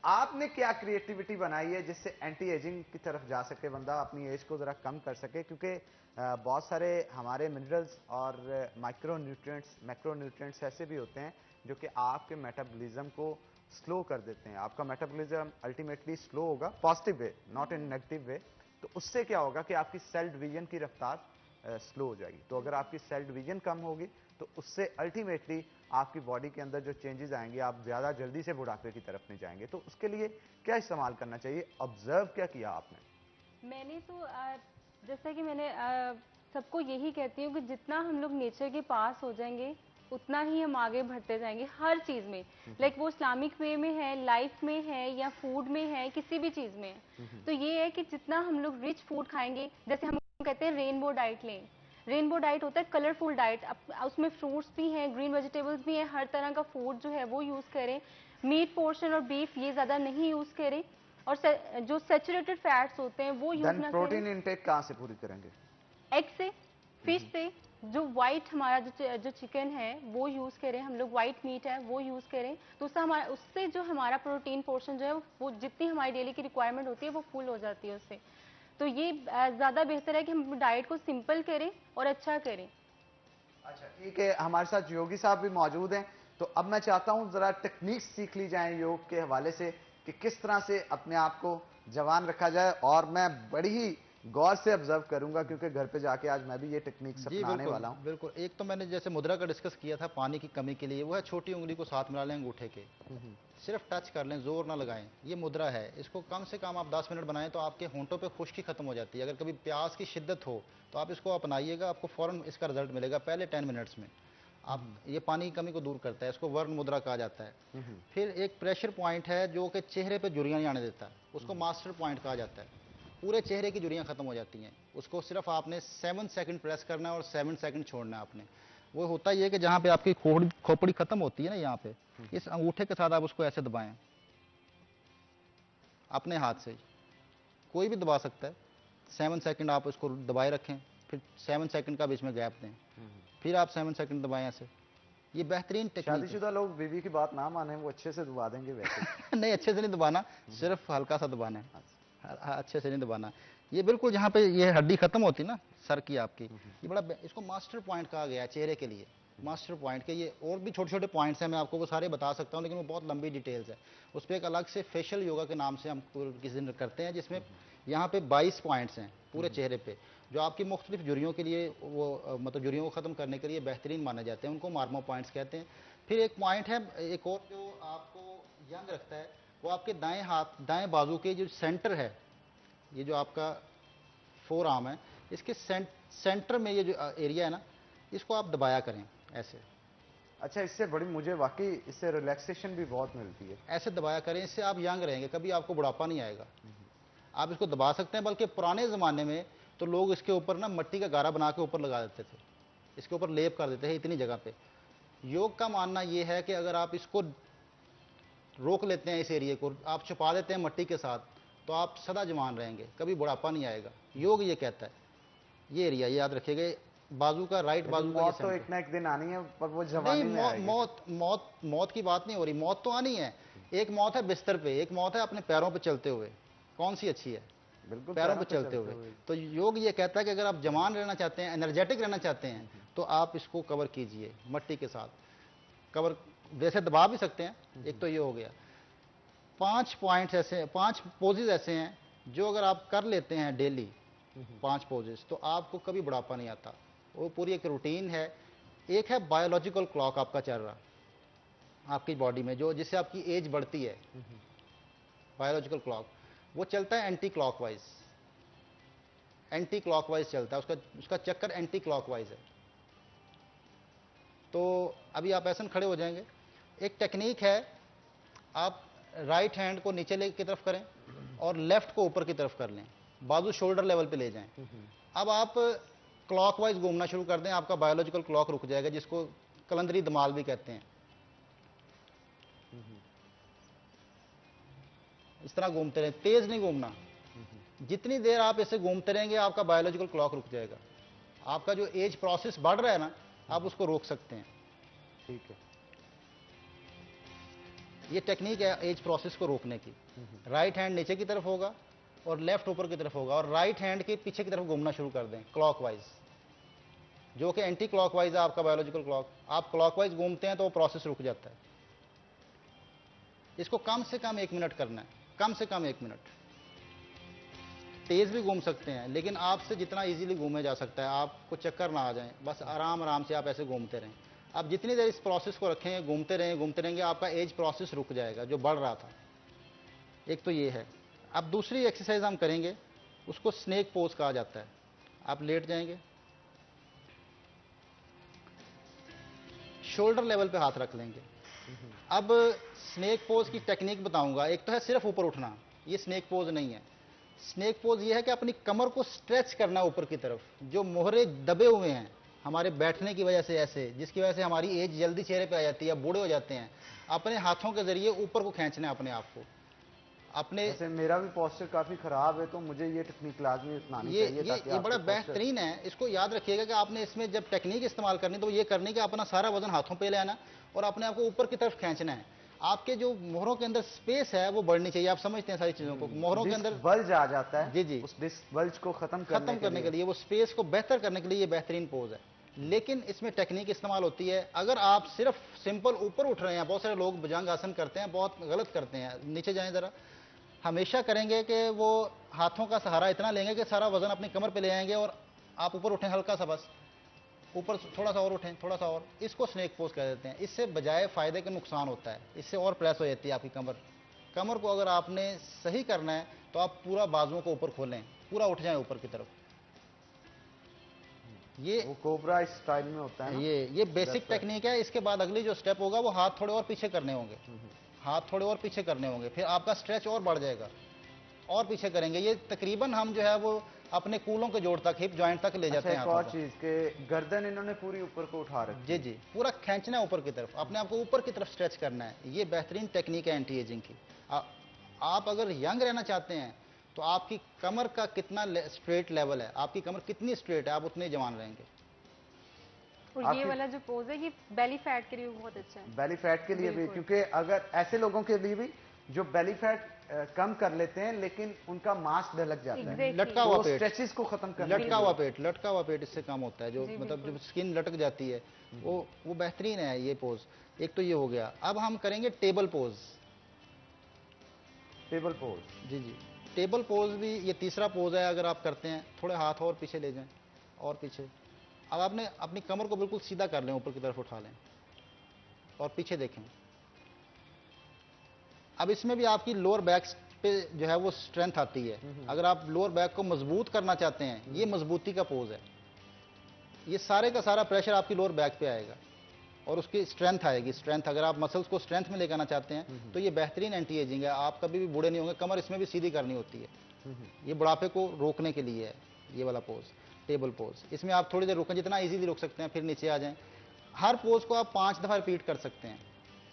आपने क्या क्रिएटिविटी बनाई है जिससे एंटी एजिंग की तरफ जा सके बंदा, अपनी एज को ज़रा कम कर सके? क्योंकि बहुत सारे हमारे मिनरल्स और माइक्रो न्यूट्रिएंट्स, मैक्रो न्यूट्रिएंट्स ऐसे भी होते हैं जो कि आपके मेटाबॉलिज्म को स्लो कर देते हैं। आपका मेटाबॉलिज्म अल्टीमेटली स्लो होगा, positive way, not in negative way. तो उससे क्या होगा कि आपकी सेल डिवीजन की रफ्तार स्लो हो जाएगी। तो अगर आपकी सेल डिवीजन कम होगी तो उससे अल्टीमेटली आपकी बॉडी के अंदर जो चेंजेस आएंगे, आप ज़्यादा जल्दी से बुढ़ापे की तरफ नहीं जाएंगे। तो उसके लिए क्या इस्तेमाल करना चाहिए? ऑब्जर्व क्या किया आपने? मैंने तो जैसा कि मैंने सबको यही कहती हूँ कि जितना हम लोग नेचर के पास हो जाएंगे उतना ही हम आगे बढ़ते जाएंगे हर चीज़ में। लाइक वो इस्लामिक वे में है, लाइफ में है, या फूड में है, किसी भी चीज़ में है। तो ये है कि जितना हम लोग रिच फूड खाएंगे, जैसे हम कहते हैं रेनबो डाइट लें। रेनबो डाइट होता है कलरफुल डाइट, उसमें फ्रूट्स भी हैं, ग्रीन वेजिटेबल्स भी हैं, हर तरह का फूड जो है वो यूज़ करें। मीट पोर्शन और बीफ ये ज़्यादा नहीं यूज़ करें, और जो सैचुरेटेड फैट्स होते हैं वो यूज़ ना प्रोटीन करें। इनटेक कहाँ से पूरी करेंगे? एग से, फिश से, जो वाइट हमारा जो चिकन है वो यूज़ करें हम लोग, वाइट मीट है वो यूज़ करें। तो उससे जो हमारा प्रोटीन पोर्शन जो है वो जितनी हमारी डेली की रिक्वायरमेंट होती है वो फुल हो जाती है उससे। तो ये ज़्यादा बेहतर है कि हम डाइट को सिंपल करें और अच्छा करें। अच्छा ठीक है, हमारे साथ योगी साहब भी मौजूद हैं। तो अब मैं चाहता हूं जरा टेक्निक्स सीख ली जाए योग के हवाले से कि किस तरह से अपने आप को जवान रखा जाए। और मैं बड़ी ही गौर से ऑब्जर्व करूंगा क्योंकि घर पे जाके आज मैं भी ये टेक्निक्स जी अपनाने बिल्कुल वाला हूं। बिल्कुल। एक तो मैंने जैसे मुद्रा का डिस्कस किया था पानी की कमी के लिए, वो है छोटी उंगली को साथ मिला लें अंगूठे के, सिर्फ टच कर लें, जोर ना लगाएं। ये मुद्रा है, इसको कम से कम आप 10 मिनट बनाएं तो आपके होंठों पे खुश्की खत्म हो जाती है। अगर कभी प्यास की शिद्दत हो तो आप इसको अपनाइएगा, आपको फौरन इसका रिजल्ट मिलेगा पहले 10 मिनट्स में। आप ये पानी की कमी को दूर करता है, इसको वर्ण मुद्रा कहा जाता है। फिर एक प्रेशर पॉइंट है जो कि चेहरे पे झुर्रियां नहीं आने देता, उसको मास्टर पॉइंट कहा जाता है। पूरे चेहरे की झुर्रियां खत्म हो जाती हैं, उसको सिर्फ आपने 7 सेकंड प्रेस करना है और 7 सेकंड छोड़ना है आपने। वो होता ही है कि जहाँ पे आपकी खोपड़ी खत्म होती है ना, यहाँ पे इस अंगूठे के साथ आप उसको ऐसे दबाएं अपने हाथ से, कोई भी दबा सकता है। 7 सेकंड आप उसको दबाए रखें, फिर 7 सेकंड का बीच में गैप दें, फिर आप 7 सेकंड दबाएं ऐसे। ये बेहतरीन टेक्निक है। शादीशुदा लोग बीवी की बात ना माने, वो अच्छे से दबा देंगे वैसे। नहीं, अच्छे से नहीं दबाना, सिर्फ हल्का सा दबाना है, अच्छे से नहीं दबाना। ये बिल्कुल जहाँ पे ये हड्डी खत्म होती ना सर की आपकी, ये बड़ा इसको मास्टर पॉइंट कहा गया है चेहरे के लिए। मास्टर पॉइंट के ये और भी छोटे छोटे पॉइंट्स हैं, मैं आपको वो सारे बता सकता हूँ, लेकिन वो बहुत लंबी डिटेल्स है। उस पर एक अलग से फेशियल योगा के नाम से हम किसी दिन करते हैं, जिसमें यहाँ पे 22 पॉइंट्स हैं पूरे चेहरे पे, जो आपकी मुख्तलिफ जुर्रियों के लिए वो मतलब जुर्रियों को ख़त्म करने के लिए बेहतरीन माने जाते हैं, उनको मार्मो पॉइंट्स कहते हैं। फिर एक पॉइंट है एक और जो आपको यंग रखता है, वो आपके दाएं हाथ, दाएं बाजू के जो सेंटर है, ये जो आपका फोर आर्म है, इसके सेंटर में ये जो एरिया है ना, इसको आप दबाया करें ऐसे। अच्छा, इससे बड़ी मुझे वाकई इससे रिलैक्सेशन भी बहुत मिलती है। ऐसे दबाया करें, इससे आप यंग रहेंगे, कभी आपको बुढ़ापा नहीं आएगा। आप इसको दबा सकते हैं, बल्कि पुराने ज़माने में तो लोग इसके ऊपर ना मिट्टी का गारा बना के ऊपर लगा देते थे, इसके ऊपर लेप कर देते हैं इतनी जगह पे। योग का मानना ये है कि अगर आप इसको रोक लेते हैं, इस एरिया को आप छुपा देते हैं मिट्टी के साथ, तो आप सदा जवान रहेंगे, कभी बुढ़ापा नहीं आएगा। योग ये कहता है, ये एरिया याद रखिएगा, बाजू का, राइट बाजू का ये मौत तो सेंटर। एक ना एक दिन आनी है, पर वो नहीं, जवानी में आएगी। मौत की बात नहीं हो रही, मौत तो आनी है। एक मौत है बिस्तर पे, एक मौत है अपने पैरों पे चलते हुए। कौन सी अच्छी है? बिल्कुल पैरों पे चलते हुए। तो योग ये कहता है कि अगर आप जवान रहना चाहते हैं, एनर्जेटिक रहना चाहते हैं, तो आप इसको कवर कीजिए मट्टी के साथ। कवर वैसे दबा भी सकते हैं। एक तो ये हो गया। 5 पॉइंट्स ऐसे, 5 पोजेज ऐसे हैं जो अगर आप कर लेते हैं डेली 5 पोजेज, तो आपको कभी बुढ़ापा नहीं आता। वो पूरी एक रूटीन है। एक है बायोलॉजिकल क्लॉक आपका चल रहा आपकी बॉडी में, जो जिससे आपकी एज बढ़ती है। बायोलॉजिकल क्लॉक वो चलता है एंटी क्लॉकवाइज। एंटी क्लॉकवाइज चलता है, उसका चक्कर एंटी क्लॉकवाइज है। तो अभी आप ऐसे खड़े हो जाएंगे। एक टेक्निक है, आप राइट हैंड को नीचे ले की तरफ करें और लेफ्ट को ऊपर की तरफ कर लें, बाजू शोल्डर लेवल पे ले जाएं। अब आप क्लॉकवाइज घूमना शुरू कर दें, आपका बायोलॉजिकल क्लॉक रुक जाएगा, जिसको कलंदरी दमाल भी कहते हैं। इस तरह घूमते रहें, तेज नहीं घूमना। जितनी देर आप ऐसे घूमते रहेंगे, आपका बायोलॉजिकल क्लॉक रुक जाएगा। आपका जो एज प्रोसेस बढ़ रहा है ना, आप उसको रोक सकते हैं। ठीक है, ये टेक्निक है एज प्रोसेस को रोकने की। राइट हैंड नीचे की तरफ होगा और लेफ्ट ऊपर की तरफ होगा, और राइट हैंड के पीछे की तरफ घूमना शुरू कर दें क्लॉकवाइज, जो कि एंटी क्लॉकवाइज है आपका बायोलॉजिकल क्लॉक। आप क्लॉकवाइज घूमते हैं तो वो प्रोसेस रुक जाता है। इसको कम से कम 1 मिनट करना है, कम से कम 1 मिनट। तेज भी घूम सकते हैं, लेकिन आपसे जितना इजीली घूमे जा सकता है, आपको चक्कर ना आ जाए, बस आराम आराम से आप ऐसे घूमते रहें। आप जितनी देर इस प्रोसेस को रखेंगे, घूमते रहेंगे, आपका एज प्रोसेस रुक जाएगा जो बढ़ रहा था। एक तो ये है। अब दूसरी एक्सरसाइज हम करेंगे, उसको स्नेक पोज कहा जाता है। आप लेट जाएंगे, शोल्डर लेवल पे हाथ रख लेंगे। अब स्नेक पोज की टेक्निक बताऊंगा। एक तो है सिर्फ ऊपर उठना, ये स्नेक पोज नहीं है। स्नेक पोज ये है कि अपनी कमर को स्ट्रेच करना ऊपर की तरफ। जो मोहरे दबे हुए हैं हमारे बैठने की वजह से, ऐसे जिसकी वजह से हमारी एज जल्दी चेहरे पे आ जाती है, बूढ़े हो जाते हैं, अपने हाथों के जरिए ऊपर को खींचना है अपने आप को। अपने वैसे मेरा भी पोस्चर काफी खराब है, तो मुझे ये टेक्निक लाजमी अपनानी चाहिए, ताकि ये बड़ा आपके बेहतरीन है। इसको याद रखिएगा कि आपने इसमें जब टेक्निक इस्तेमाल करनी, तो ये करनी कि अपना सारा वजन हाथों पे ले आना और अपने आप को ऊपर की तरफ खींचना है। आपके जो मोहरों के अंदर स्पेस है वो बढ़नी चाहिए। आप समझते हैं सारी चीजों को। मोहरों के अंदर बल्ज आ जाता है। जी जी, उस डिस्क बल्ज को खत्म करने के लिए, वो स्पेस को बेहतर करने के लिए ये बेहतरीन पोज है। लेकिन इसमें टेक्निक इस्तेमाल होती है। अगर आप सिर्फ सिंपल ऊपर उठ रहे हैं, बहुत सारे लोग भुजंग आसन करते हैं, बहुत गलत करते हैं। नीचे जाएं जरा। हमेशा करेंगे कि वो हाथों का सहारा इतना लेंगे कि सारा वजन अपनी कमर पे ले आएंगे, और आप ऊपर उठें हल्का सा, बस ऊपर थोड़ा सा और उठें, थोड़ा सा और। इसको स्नेक पोज कह देते हैं। इससे बजाय फायदे के नुकसान होता है, इससे और प्रेस हो जाती है आपकी कमर। कमर को अगर आपने सही करना है, तो आप पूरा बाजुओं को ऊपर खोलें, पूरा उठ जाएं ऊपर की तरफ। ये वो कोबरा स्टाइल में होता है ना? ये बेसिक टेक्निक है। इसके बाद अगली जो स्टेप होगा, वो हाथ थोड़े और पीछे करने होंगे। हाथ थोड़े और पीछे करने होंगे, फिर आपका स्ट्रेच और बढ़ जाएगा। और पीछे करेंगे। ये तकरीबन हम जो है वो अपने कूलों के जोड़ तक, हिप जॉइंट तक ले जाते हैं। एक और चीज के गर्दन इन्होंने पूरी ऊपर को उठा रखी जी जी, पूरा खींचना है ऊपर की तरफ, अपने आप को ऊपर की तरफ स्ट्रेच करना है। ये बेहतरीन टेक्निक है एंटी एजिंग की। आप अगर यंग रहना चाहते हैं, तो आपकी कमर का कितना स्ट्रेट लेवल है, आपकी कमर कितनी स्ट्रेट है, आप उतने जवान रहेंगे। और ये वाला जो पोज है, ये बेली फैट के लिए भी बहुत अच्छा है। बेली फैट के लिए भी, क्योंकि अगर ऐसे लोगों के लिए भी जो बेली फैट कम कर लेते हैं, लेकिन उनका मांस ढलक जाता है। लटका हुआ पेट, स्ट्रेचेस को खत्म करने लटका हुआ पेट इससे कम होता है। जो मतलब जब स्किन लटक जाती है, वो बेहतरीन है ये पोज। एक तो ये हो गया। अब हम करेंगे टेबल पोज। टेबल पोज, जी जी, टेबल पोज भी ये तीसरा पोज है। अगर आप करते हैं, थोड़े हाथ और पीछे ले जाएं, और पीछे। अब आपने अपनी कमर को बिल्कुल सीधा कर लें, ऊपर की तरफ उठा लें और पीछे देखें। अब इसमें भी आपकी लोअर बैक पे जो है वो स्ट्रेंथ आती है। अगर आप लोअर बैक को मजबूत करना चाहते हैं, ये मजबूती का पोज है। ये सारे का सारा प्रेशर आपकी लोअर बैक पे आएगा और उसकी स्ट्रेंथ आएगी। स्ट्रेंथ, अगर आप मसल्स को स्ट्रेंथ में लेकर आना चाहते हैं, तो ये बेहतरीन एंटी एजिंग है। आप कभी भी बूढ़े नहीं होंगे। कमर इसमें भी सीधी करनी होती है। ये बुढ़ापे को रोकने के लिए है ये वाला पोज, टेबल पोज। इसमें आप थोड़ी देर रुकें, जितना इजीली रुक सकते हैं, फिर नीचे आ जाएं। हर पोज को आप 5 दफा रिपीट कर सकते हैं।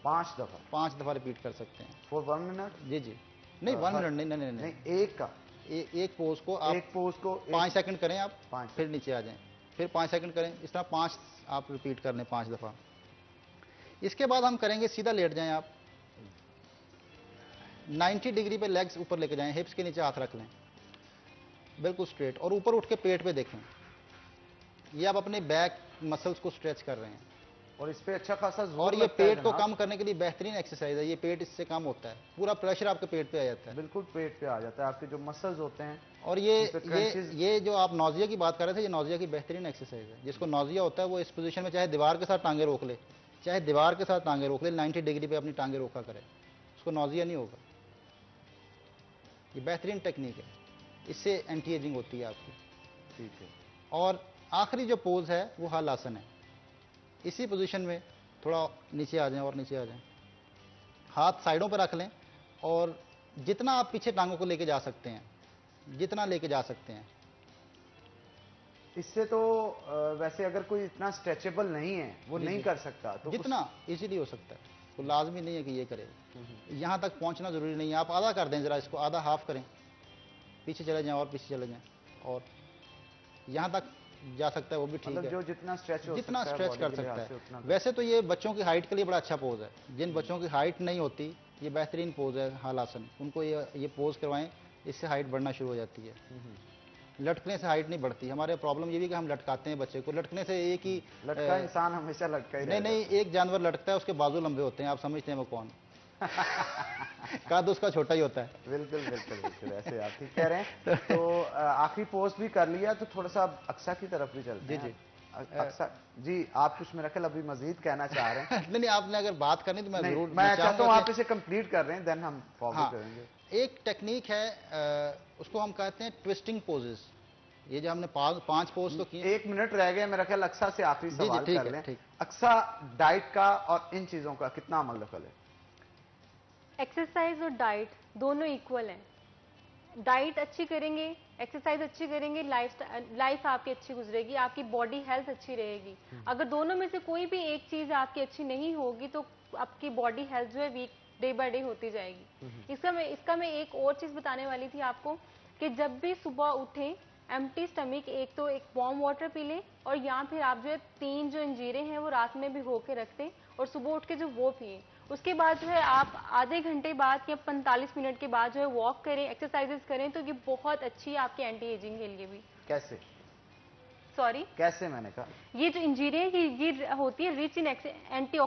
5 दफा रिपीट कर सकते हैं फॉर 1 मिनट। जी जी, नहीं 1 मिनट नहीं, नहीं, एक का एक पोज को आप 5 सेकंड करें आप, फिर नीचे आ जाएं। फिर 5 सेकंड करें, इस तरह 5 आप रिपीट कर लें 5 दफ़ा। इसके बाद हम करेंगे, सीधा लेट जाएं आप, 90 डिग्री पे लेग्स ऊपर लेके जाएं, हिप्स के नीचे हाथ रख लें बिल्कुल स्ट्रेट, और ऊपर उठ के पेट पे देखें। ये आप अपने बैक मसल्स को स्ट्रेच कर रहे हैं, और इस पे अच्छा खासा जोर और ये लगता है पेट को जनाब। कम करने के लिए बेहतरीन एक्सरसाइज है। ये पेट इससे कम होता है, पूरा प्रेशर आपके पेट पे आ जाता है। बिल्कुल पेट पे आ जाता है, आपके जो मसल्स होते हैं। और उन पे crunches- ये जो आप नौजिया की बात कर रहे थे, ये नौजिया की बेहतरीन एक्सरसाइज है। जिसको नौजिया होता है वो इस पोजीशन में चाहे दीवार के साथ टांगे रोक ले, चाहे दीवार के साथ टांगे रोक ले, 90 डिग्री पे अपनी टांगे रोका करे, उसको नौजिया नहीं होगा। ये बेहतरीन टेक्निक है, इससे एंटी एजिंग होती है आपकी। ठीक है। और आखिरी जो पोज है वो हल आसन है। इसी पोजीशन में थोड़ा नीचे आ जाएं और नीचे आ जाएं, हाथ साइडों पर रख लें, और जितना आप पीछे टांगों को लेके जा सकते हैं, जितना लेके जा सकते हैं। इससे तो वैसे अगर कोई इतना स्ट्रेचेबल नहीं है, वो नहीं कर सकता, तो जितना इजीली हो सकता है, तो लाजमी नहीं है कि ये करे। यहाँ तक पहुँचना जरूरी नहीं है। आप आधा कर दें, जरा इसको आधा हाफ करें, पीछे चले जाएं और पीछे चले जाएं, और यहाँ तक जा सकता है वो भी ठीक मतलब है। जो जितना स्ट्रेच हो जितना सकता है स्ट्रेच body कर के लिहाज सकता से है। उतना कर। वैसे तो ये बच्चों की हाइट के लिए बड़ा अच्छा पोज है। जिन बच्चों की हाइट नहीं होती, ये बेहतरीन पोज है हलासन, उनको ये पोज करवाएं, इससे हाइट बढ़ना शुरू हो जाती है। लटकने से हाइट नहीं बढ़ती। हमारे प्रॉब्लम ये भी कि हम लटकाते हैं बच्चे को, लटकने से एक ही लटका इंसान हमेशा लटका ही नहीं रहता नहीं, एक जानवर लटकता है, उसके बाजू लंबे होते हैं, आप समझते हैं वो कौन? कद उसका छोटा ही होता है। बिल्कुल बिल्कुल बिल्कुल, ऐसे आप ठीक कह रहे हैं। तो आखिरी पोस्ट भी कर लिया, तो थोड़ा सा अक्सा की तरफ भी चलते हैं। जी, अक्सा जी, आप कुछ मेरा ख्याल अभी मजीद कहना चाह रहे हैं। नहीं, आपने अगर बात करनी तो मैं नहीं, जरूर मैं चाहता हूँ चाहूंगा आप इसे कंप्लीट कर रहे हैं, देन हम फॉलो हाँ, करेंगे। एक टेक्निक है, उसको हम कहते हैं ट्विस्टिंग पोजेस। ये जो हमने 5 पोज तो किए। 1 मिनट रह गए मेरा ख्याल, अक्सा से आखिरी जी, सवाल ठीक कर है, लें। ठीक। अक्सा, डाइट का और इन चीजों का कितना अमल दखल है? एक्सरसाइज और डाइट दोनों इक्वल हैं। डाइट अच्छी करेंगे, एक्सरसाइज अच्छी करेंगे, लाइफ आपकी अच्छी गुजरेगी, आपकी बॉडी हेल्थ अच्छी रहेगी। अगर दोनों में से कोई भी एक चीज आपकी अच्छी नहीं होगी, तो आपकी बॉडी हेल्थ जो है वीक डे बाय डे होती जाएगी। इसका मैं एक और चीज बताने वाली थी आपको, कि जब भी सुबह उठें, एम्प्टी स्टमक एक तो एक वार्म वाटर पी लें, और या फिर आप जो है 3 जो अंजीरें हैं वो रात में भिगो के रख दें, और सुबह उठ के जो वो पिए। उसके बाद जो है आप आधे घंटे बाद या 45 मिनट के बाद जो है वॉक करें, एक्सरसाइजेस करें, तो ये बहुत अच्छी है आपके एंटी एजिंग के लिए भी। कैसे? सॉरी, कैसे मैंने कहा? ये जो इंजीरिया ये होती है रिच इन एंटी